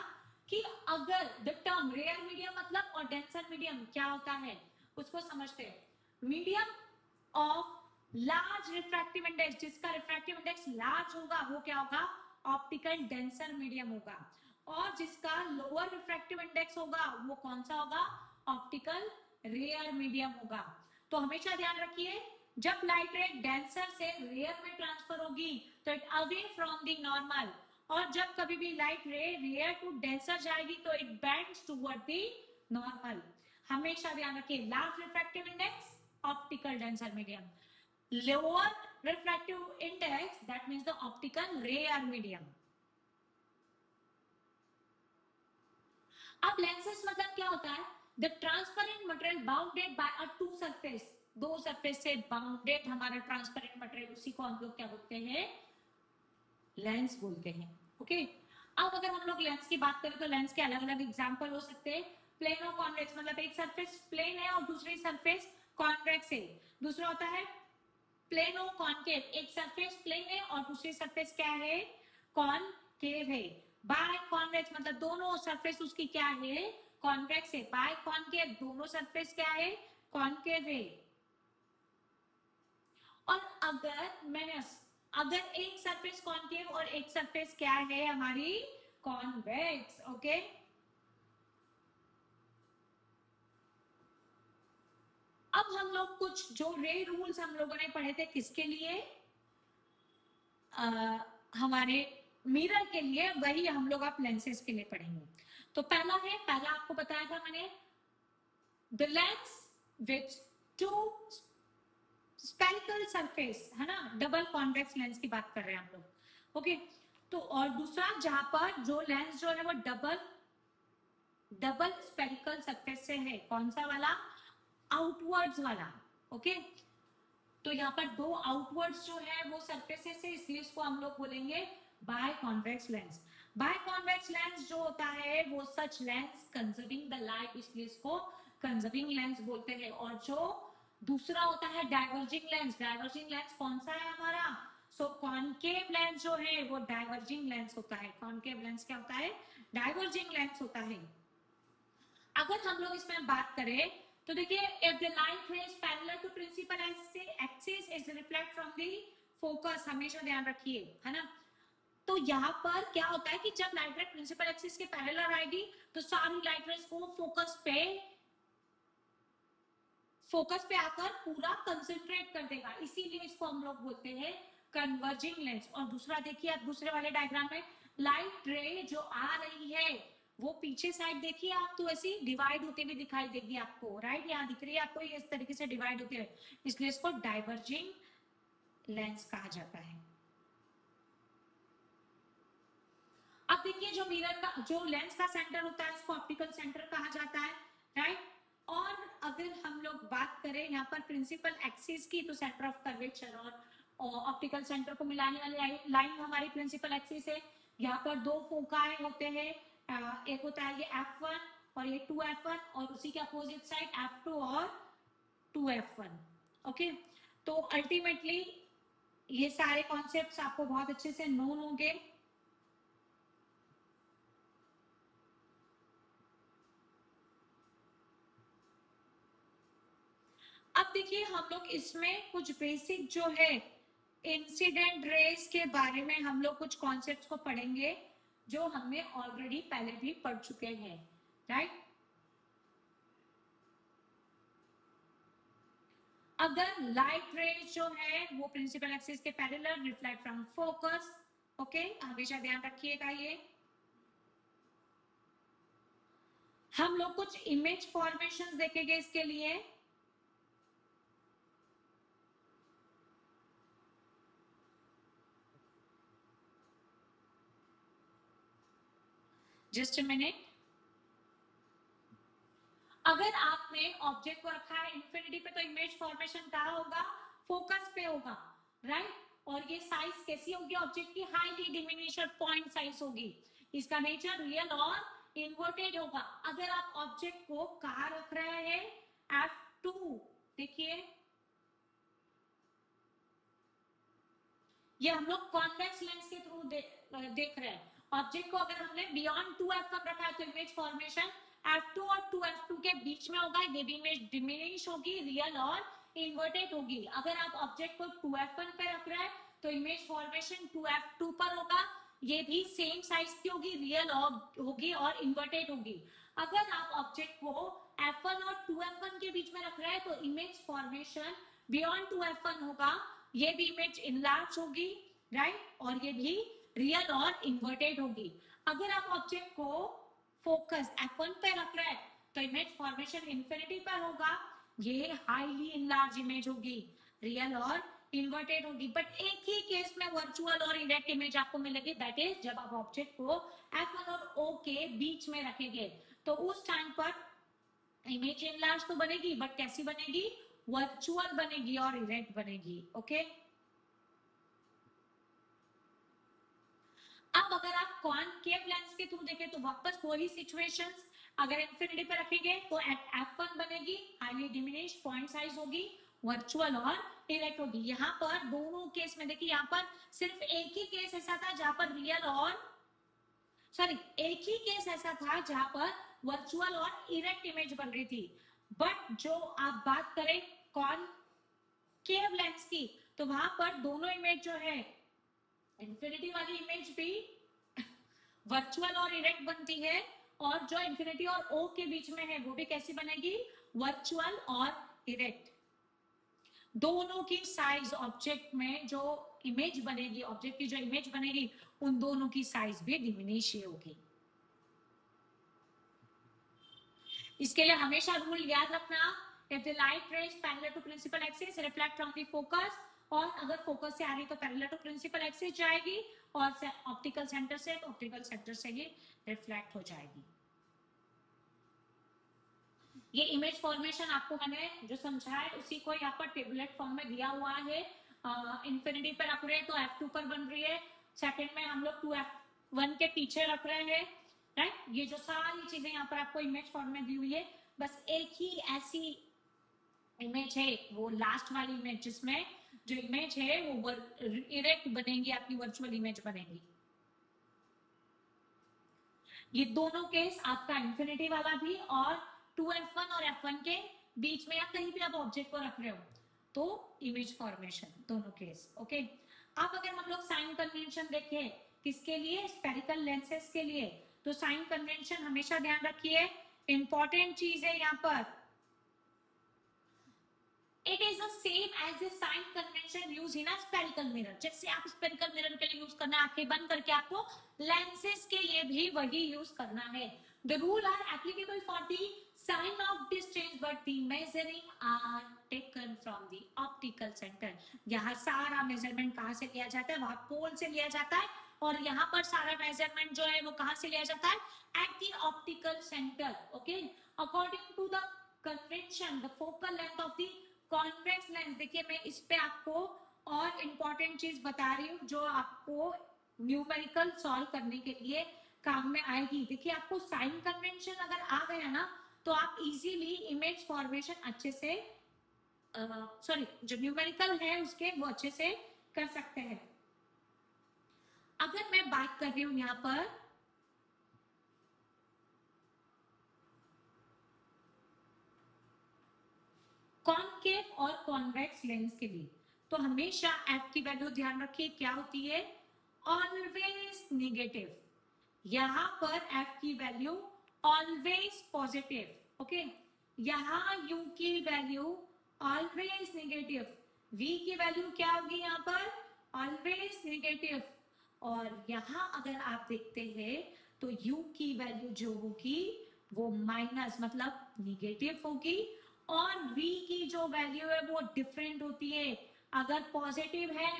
[SPEAKER 1] कि अगर द टर्म रेयर मीडियम मतलब और डेंसर मीडियम क्या होता है उसको समझते हैं। Medium of large refractive index, जिसका रिफ्रैक्टिव इंडेक्स लार्ज होगा वो क्या होगा, ऑप्टिकल डेंसर मीडियम होगा, और जिसका लोअर रिफ्रैक्टिव इंडेक्स होगा वो कौन सा होगा, ऑप्टिकल रेयर मीडियम होगा। तो हमेशा ध्यान रखिए, जब लाइट रे डेंसर से रेयर में ट्रांसफर होगी तो it away from the normal, और जब कभी भी लाइट रे रेयर टू डेंसर जाएगी तो it bends toward the normal. हमेशा ध्यान रखिए, large refractive index optical denser medium, lower refractive index that means the optical rare medium। अब lenses मतलब क्या होता है, the transparent material bounded by a two surface, दो सरफेस से बाउंडेड हमारा ट्रांसपेरेंट मटेरियल, उसी को हम लोग क्या बोलते हैं, लेंस बोलते हैं। ओके, अब अगर हम लोग लेंस की बात करें तो लेंस के अलग अलग एग्जांपल हो सकते हैं। प्लेन और कॉन्वेक्स, मतलब एक सरफेस प्लेन है और दूसरी सरफेस कॉन्वेक्स है। दूसरा होता है प्लेन और कॉनकेव, एक सरफेस प्लेन है और दूसरी सरफेस क्या है, कॉनकेव है। बाय कॉन्वेक्स मतलब दोनों सरफेस उसकी क्या है, कॉन्वेक्स है। बाय कॉनकेव दोनों सरफेस क्या है, कॉनकेव है। और अगर एक सरफेस कॉनकेव और एक सरफेस क्या है हमारी, कॉन्वेक्स। ओके, अब हम लोग कुछ जो रे रूल्स हम लोगों ने पढ़े थे किसके लिए, हमारे मिरर के लिए, वही हम लोग आप लेंसेज के लिए पढ़ेंगे। तो पहला आपको बताया था मैंने, the lens with to spherical surface, है ना, डबल कॉन्वेक्स लेंस की बात कर रहे हैं हम लोग। ओके, तो और दूसरा जहां पर जो लेंस जो है वो डबल स्पेरिकल सरफेस से है, कौन सा वाला, आउटवर्ड्स वाला। ओके, तो यहाँ पर दो आउटवर्ड्स जो है वो सरफेसेस है, इसलिए इसको हम लोग बोलेंगे biconvex lens. Biconvex lens जो होता है वो such lens converging the light, इसलिए इसको कंजर्विंग लेंस बोलते हैं। और जो दूसरा होता है डाइवर्जिंग लेंस, डाइवर्जिंग लेंस कौन सा है हमारा, सो कॉनकेव लेंस जो है वो डाइवर्जिंग लेंस होता है। कॉनकेव लेंस क्या होता है, डाइवर्जिंग लेंस होता है। अगर हम लोग इसमें बात करें तो देखिए, if the light ray is parallel to principal axis is reflect from the focus, हमेशा ध्यान रखिए, है ना। तो यहाँ पर क्या होता है कि जब लाइट रे प्रिंसिपल एक्सिस के पैरेलल आएगी तो सारी लाइट रेस को फोकस पे आकर पूरा कंसंट्रेट कर देगा, इसीलिए इसको हम लोग बोलते हैं कन्वर्जिंग लेंस। और दूसरा देखिए, आप दूसरे वाले डायग्राम में लाइट रे जो आ रही है वो पीछे साइड देखिए आप, तो ऐसी डिवाइड होती हुई दिखाई देगी आपको, राइट, यहाँ दिख रही है आपको, ये इस तरीके से डिवाइड होते हुए, इसलिए इसको डाइवर्जिंग लेंस कहा जाता है। अब देखिए, जो मिरर का जो लेंस का सेंटर होता है उसको ऑप्टिकल सेंटर कहा जाता है, राइट। और अगर हम लोग बात करें यहाँ पर प्रिंसिपल एक्सिस की, तो सेंटर ऑफ कर्वेचर और ऑप्टिकल सेंटर को मिलाने वाली लाइन हमारी प्रिंसिपल एक्सिस है। यहाँ पर दो फोकाई होते हैं, एक होता है ये F1 और ये 2F1, और उसी के अपोजिट साइड F2 और 2F1। ओके, तो अल्टीमेटली ये सारे कॉन्सेप्ट्स आपको बहुत अच्छे से नोन होंगे। अब देखिए, हम लोग इसमें कुछ बेसिक जो है इंसिडेंट रेस के बारे में हम लोग कुछ कॉन्सेप्ट्स को पढ़ेंगे जो हमने ऑलरेडी पहले भी पढ़ चुके हैं, राइट। अगर लाइट रेज जो है वो प्रिंसिपल एक्सिस के parallel reflect from focus, okay, हमेशा ध्यान रखिएगा ये। हम लोग कुछ इमेज फॉर्मेशंस देखेंगे इसके लिए। Just a minute. अगर आपने ऑब्जेक्ट को रखा है इंफिनिटी पे तो इमेज फॉर्मेशन कहाँ होगा, फोकस पे होगा, राइट। और ये साइज कैसी होगी ऑब्जेक्ट की, हाईली डिमिनिश्ड पॉइंट साइज होगी, इसका नेचर रियल और इन्वर्टेड होगा। अगर आप ऑब्जेक्ट को कहाँ रख रहे हैं, F2, देखिए ये हम लोग कॉन्वेक्स लेंस के थ्रू देख रहे हैं। ऑब्जेक्ट को अगर हमने बियॉन्ड 2F1 रखा है तो इमेज फॉर्मेशन F2 और 2F2 के बीच में होगा, ये भी इमेज डिमिनिश होगी, रियल और इन्वर्टेड होगी। अगर आप ऑब्जेक्ट को 2f1 पे रख रहे हैं तो इमेज फॉर्मेशन 2f2 पर होगा, ये भी सेम साइज की होगी, रियल होगी और इन्वर्टेड होगी। अगर आप ऑब्जेक्ट को f1 और 2f1 के बीच में रख रहे हैं तो इमेज फॉर्मेशन बियॉन्ड 2f1 होगा, ये भी इमेज इनलार्ज होगी, राइट, और ये भी रियल और इन्वर्टेड होगी। अगर आप ऑब्जेक्ट को फोकस f1 पे रख रहे हैं तो इमेज फॉर्मेशन इंफिनिटी पर होगा, ये हाईली इनलार्ज इमेज होगी, रियल और इन्वर्टेड होगी। बट एक ही केस में वर्चुअल और इरेक्ट इमेज आपको मिलेगी, दैट इज जब आप ऑब्जेक्ट को F1 और O के बीच में रखेंगे तो उस टाइम पर इमेज इनलार्ज तो बनेगी, बट कैसी बनेगी, वर्चुअल बनेगी और इरेक्ट बनेगी। ओके, अब अगर आप कॉनकेव लेंस के थ्रू देखें तो वापस वही सिचुएशंस, अगर इंफिनिटी पे रखेंगे तो f1 बनेगी, हाईली डिमिनिश पॉइंट साइज होगी, वर्चुअल और इरेक्ट होगी। यहाँ पर दोनों केस में देखिए, यहाँ पर सिर्फ एक ही केस ऐसा था जहां पर रियल और एक ही केस ऐसा था जहां पर वर्चुअल और इरेक्ट इमेज बन रही थी। बट जो आप बात करें कॉनकेव लेंस की तो वहां पर दोनों इमेज जो है, इंफिनिटी वाली इमेज भी वर्चुअल और इरेक्ट बनती है, और जो इंफिनिटी और ओ के बीच में है वो भी कैसी बनेगी, वर्चुअल और इरेक्ट। दोनों की साइज ऑब्जेक्ट में जो इमेज बनेगी, ऑब्जेक्ट की जो इमेज बनेगी, उन दोनों की साइज भी डिमिनिश होगी। इसके लिए हमेशा रूल याद रखना, if the light rays parallel to principal axis reflect from the focus, और अगर फोकस से आ रही तो पैरेलल टू प्रिंसिपल एक्सिस जाएगी, और ऑप्टिकल सेंटर से तो ऑप्टिकल सेंटर से ही रिफ्लेक्ट हो जाएगी। ये इमेज फॉर्मेशन आपको मैंने जो समझाया है उसी को यहाँ पर टेबलेट फॉर्म में दिया हुआ है। इंफिनिटी पर रख रहे हैं तो f2 पर बन रही है, सेकंड में हम लोग 2f1 के पीछे रख रहे हैं, राइट। ये जो सारी चीजें यहाँ पर आपको इमेज फॉर्म में दी हुई है, बस एक ही ऐसी इमेज है वो लास्ट वाली इमेज, जिसमें जो इमेज है वो इरेक्ट बनेगी, आपकी वर्चुअल इमेज बनेगी। ये दोनों केस आपका इंफिनिटी वाला भी और 2f1 और f1 के बीच में या कहीं भी आप ऑब्जेक्ट को रख रहे हो तो इमेज फॉर्मेशन, दोनों केस। ओके, अब अगर हम लोग साइन कन्वेंशन देखें किसके लिए, स्फेरिकल लेंसेज के लिए, तो साइन कन्वेंशन हमेशा ध्यान रखिए, इंपॉर्टेंट चीज है यहाँ पर, it is the same as the sign convention used in a spherical mirror। जैसे आप स्फेरिकल मिरर के लिए यूज करना है, आंखें बंद करके आपको लेंसेज के लिए भी वही यूज करना है। The rule are applicable for the sign of distance but the measuring are taken from the optical center। यहाँ सारा मेजरमेंट कहाँ से लिया जाता है, वहां पोल से लिया जाता है, और यहाँ पर सारा मेजरमेंट जो है वो कहाँ से लिया जाता है, at the optical center। Okay, according to the convention the focal length of the convex lens, देखिए मैं इस पे आपको और इम्पोर्टेंट चीज बता रही हूँ जो आपको न्यूमेरिकल सॉल्व करने के लिए काम में आएगी। देखिए आपको साइन कन्वेंशन अगर आ गया ना तो आप इजीली इमेज फॉर्मेशन अच्छे से जो न्यूमेरिकल है उसके वो अच्छे से कर सकते हैं। अगर मैं बात कर रही हूँ यहाँ पर कॉनकेव और कॉन्वेक्स लेंस के लिए, तो हमेशा f की वैल्यू ध्यान रखिए क्या होती है, ऑलवेज नेगेटिव। यहां पर f की वैल्यू ऑलवेज पॉजिटिव। ओके, यहां u की वैल्यू ऑलवेज नेगेटिव, v की वैल्यू क्या होगी यहाँ पर, ऑलवेज नेगेटिव, और यहां अगर आप देखते हैं तो u की वैल्यू जो होगी वो माइनस मतलब निगेटिव होगी, और v की जो वैल्यू है वो डिफरेंट होती है। अगर पॉजिटिव है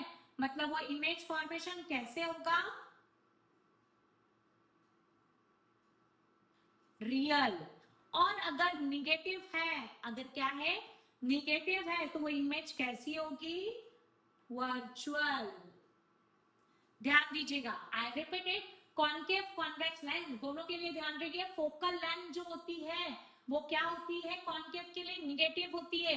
[SPEAKER 1] मतलब वो इमेज फॉर्मेशन कैसे होगा, रियल, और अगर निगेटिव है, अगर क्या है, निगेटिव है, तो वो इमेज कैसी होगी, वर्चुअल। ध्यान दीजिएगा, I repeat it, concave convex lens दोनों के लिए ध्यान रखिए, फोकल लेंथ जो होती है वो क्या होती है, कॉनकेव के लिए निगेटिव होती है,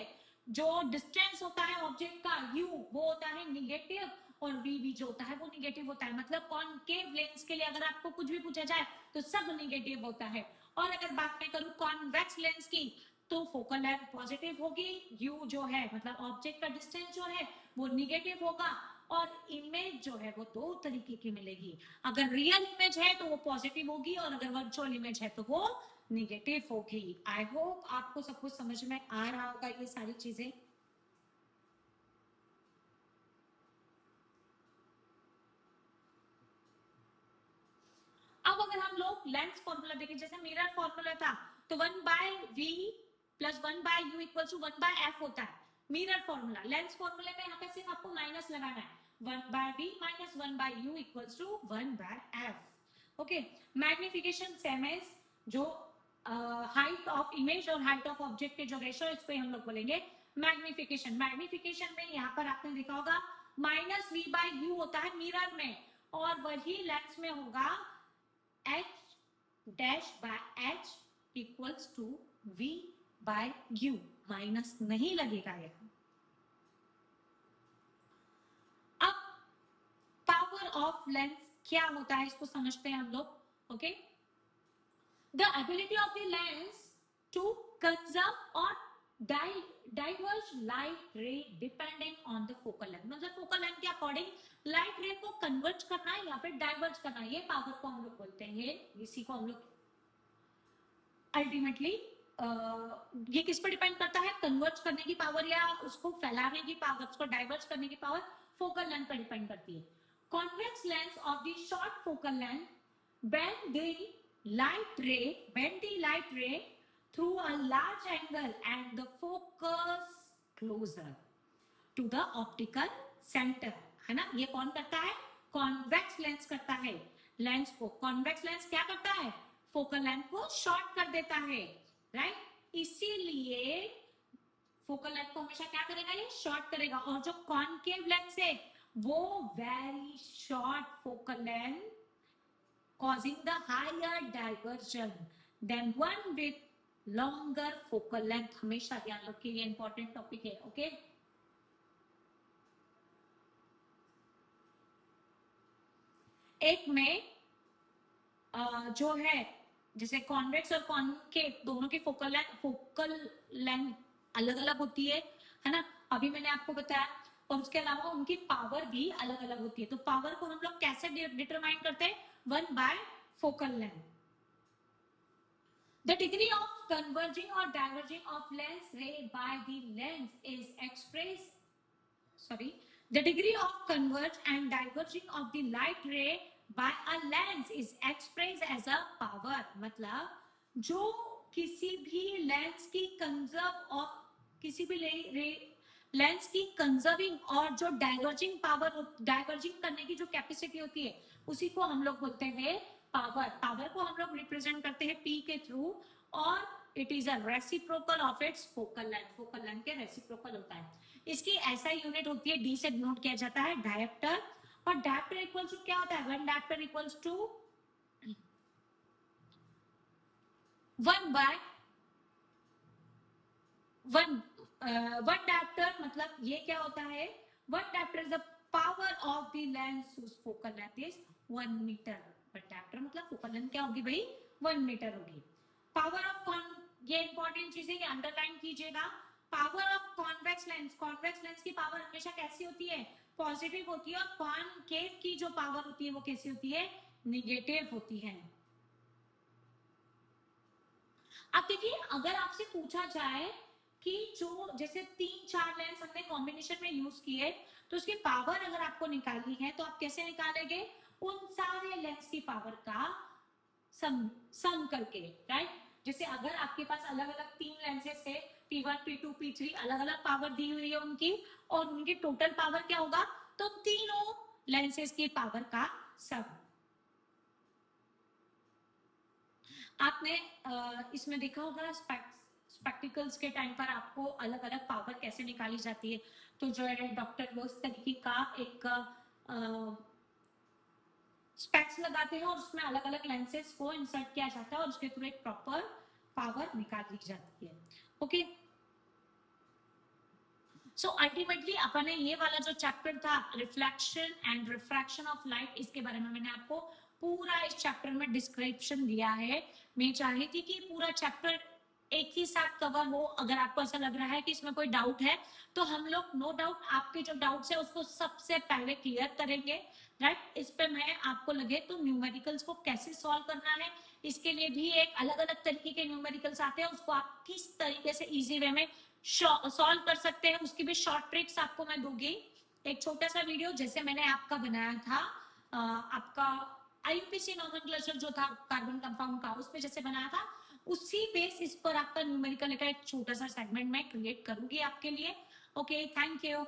[SPEAKER 1] जो डिस्टेंस होता है ऑब्जेक्ट का u वो होता है निगेटिव, और v भी जो होता है वो निगेटिव होता है। मतलब कॉनकेव लेंस के लिए अगर आपको कुछ भी पूछा जाए तो सब निगेटिव होता है। और अगर बात मैं करूं कॉन्वेक्स लेंस की तो फोकल लेंथ पॉजिटिव होगी, u जो है मतलब ऑब्जेक्ट का डिस्टेंस जो है वो निगेटिव होगा, और इमेज जो है वो दो तरीके की मिलेगी। अगर रियल इमेज है तो वो पॉजिटिव होगी, और अगर वर्चुअल इमेज है तो वो निगेटिव होगी। आई होप आपको सब कुछ समझ में आ रहा होगा ये सारी चीजें। अब अगर हम लोग लेंस फॉर्मूला देखें, जैसे मिरर फॉर्मूला था तो 1/v plus 1/u equal to 1/f होता है मिरर फॉर्मूला। लेंस फॉर्मूले में यहाँ पे सिर्फ आपको माइनस लगाना है, 1/v minus 1/u equals to 1/f। ओके, मैग्निफिकेशन सेम एज जो हाइट ऑफ इमेज और हाइट ऑफ ऑब्जेक्ट के जो रेशियो, इसको हम लोग बोलेंगे मैग्निफिकेशन। मैग्निफिकेशन में यहाँ पर आपने देखा होगा -v/u होता है मिरर में, और वही लेंस में होगा h dash by h equals to v by u, minus नहीं लगेगा यहाँ। अब पावर ऑफ लेंस क्या होता है इसको समझते हैं हम लोग। ओके, the ability of the lens to converge और diverge light ray depending on the focal length, मतलब फोकल लेंथ के अकॉर्डिंग लाइट रे को कन्वर्ज करना है या फिर डाइवर्ज करना है, ये पावर को हम लोग बोलते हैं। इसी को हम लोग अल्टीमेटली ये किस पर डिपेंड करता है, कन्वर्ज करने की पावर या उसको फैलाने की पावर, उसको डाइवर्ज करने की पावर फोकल लेंथ पर डिपेंड करती है। Convex lens of the short focal length bend the light ray through a large angle and the focus closer to the optical center, है ना। ये कौन करता है, कॉन्वेक्स लेंस करता है। लेंस को कॉन्वेक्स लेंस क्या करता है, फोकल लेंथ को शॉर्ट कर देता है, राइट। इसीलिए फोकल लेंथ को हमेशा क्या करेगा, ये शॉर्ट करेगा। और जो कॉनकेव लेंस है वो very short focal length causing the higher diversion than one with longer focal length। हमेशा ध्यान रखिए, ये इंपॉर्टेंट टॉपिक है। ओके, एक में जो है जैसे कॉन्वेक्स और कॉनकेव दोनों की फोकल लेंथ अलग अलग होती है ना, अभी मैंने आपको बताया। और उसके अलावा उनकी पावर भी अलग अलग होती है। तो पावर को हम लोग कैसे डिटरमाइन करते हैं, 1/4 focal length। The degree of converging or diverging of lens ray by the lens is expressed, the degree of converge and diverging of the light ray by a lens is expressed as a power। मतलब जो किसी भी lens की conserve और किसी भी lens की conserving और जो डाइवर्जिंग पावर, डाइवर्जिंग करने की जो कैपेसिटी होती है उसी को हम लोग बोलते हैं पावर। पावर को हम लोग रिप्रेजेंट करते हैं P के थ्रू, और it is a reciprocal of its focal length. Focal length के रेसिप्रोकल होता है। इसकी ऐसा यूनिट होती है, D से डिनोट किया जाता है डायप्टर। और डायप्टर इक्वल्स टू क्या होता है, 1 डायप्टर इक्वल्स टू 1 डायप्टर। मतलब ये क्या होता है, 1 dioptre is the power of the lens whose focal length is 1 metre. Dioptre मतलब फोकल लेंथ क्या होगी भाई, 1 मीटर होगी। पावर ऑफ ये इंपॉर्टेंट चीज है, ये अंडरलाइन कीजिएगा। Power of convex lens, convex lens की पावर हमेशा कैसी होती है, पॉजिटिव होती है। और कॉनकेव की जो पावर होती है वो कैसी होती है, निगेटिव होती है। अब देखिए, अगर आपसे पूछा जाए कि जो जैसे 3-4 लेंस हमने कॉम्बिनेशन में यूज किए, तो उसकी पावर अगर आपको निकालनी है तो आप कैसे निकालेंगे, उन सारे लेंस की पावर का सम करके, राइट। जैसे अगर आपके पास अलग अलग 3 लेंसेस है, P1 P2 P3, अलग अलग पावर दी हुई है उनकी, और उनकी टोटल पावर क्या होगा, तो तीनों लेंसेस की पावर का सम। आपने इसमें देखा होगा स्पेक्टिकल्स के टाइम पर आपको अलग अलग पावर कैसे निकाली जाती है। तो जो है डॉक्टर वो इस तरीके का एक स्पेक्स लगाते हैं और उसमें अलग अलग लेंसेस को इंसर्ट किया जाता है और उसके थ्रू एक प्रॉपर पावर निकाल ली जाती है। ओके, सो अल्टीमेटली अपन ने ये वाला जो चैप्टर था reflection and refraction of light, इसके बारे में मैंने आपको पूरा इस चैप्टर में डिस्क्रिप्शन दिया है। मैं चाहती थी कि पूरा चैप्टर एक ही साथ कवर हो। अगर आपको ऐसा लग रहा है कि इसमें कोई डाउट है तो हम लोग नो डाउट आपके जो डाउट्स है उसको सबसे पहले क्लियर करेंगे, राइट। इस पे मैं आपको लगे तो न्यूमेरिकल्स को कैसे सॉल्व करना है, इसके लिए भी एक अलग अलग तरीके के न्यूमेरिकल्स आते हैं, उसको आप किस तरीके से इजी वे में सॉल्व कर सकते हैं उसकी भी शॉर्ट ट्रिक्स आपको मैं दूंगी। एक छोटा सा वीडियो जैसे मैंने आपका बनाया था आपका आईयूपीएसी नोमेनक्लेचर जो था कार्बन कंपाउंड का, उसमें जैसे बनाया था उसी बेसिस पर आपका न्यूमेरिकल का एक छोटा सा सेगमेंट मैं क्रिएट करूंगी आपके लिए। Okay, thank you.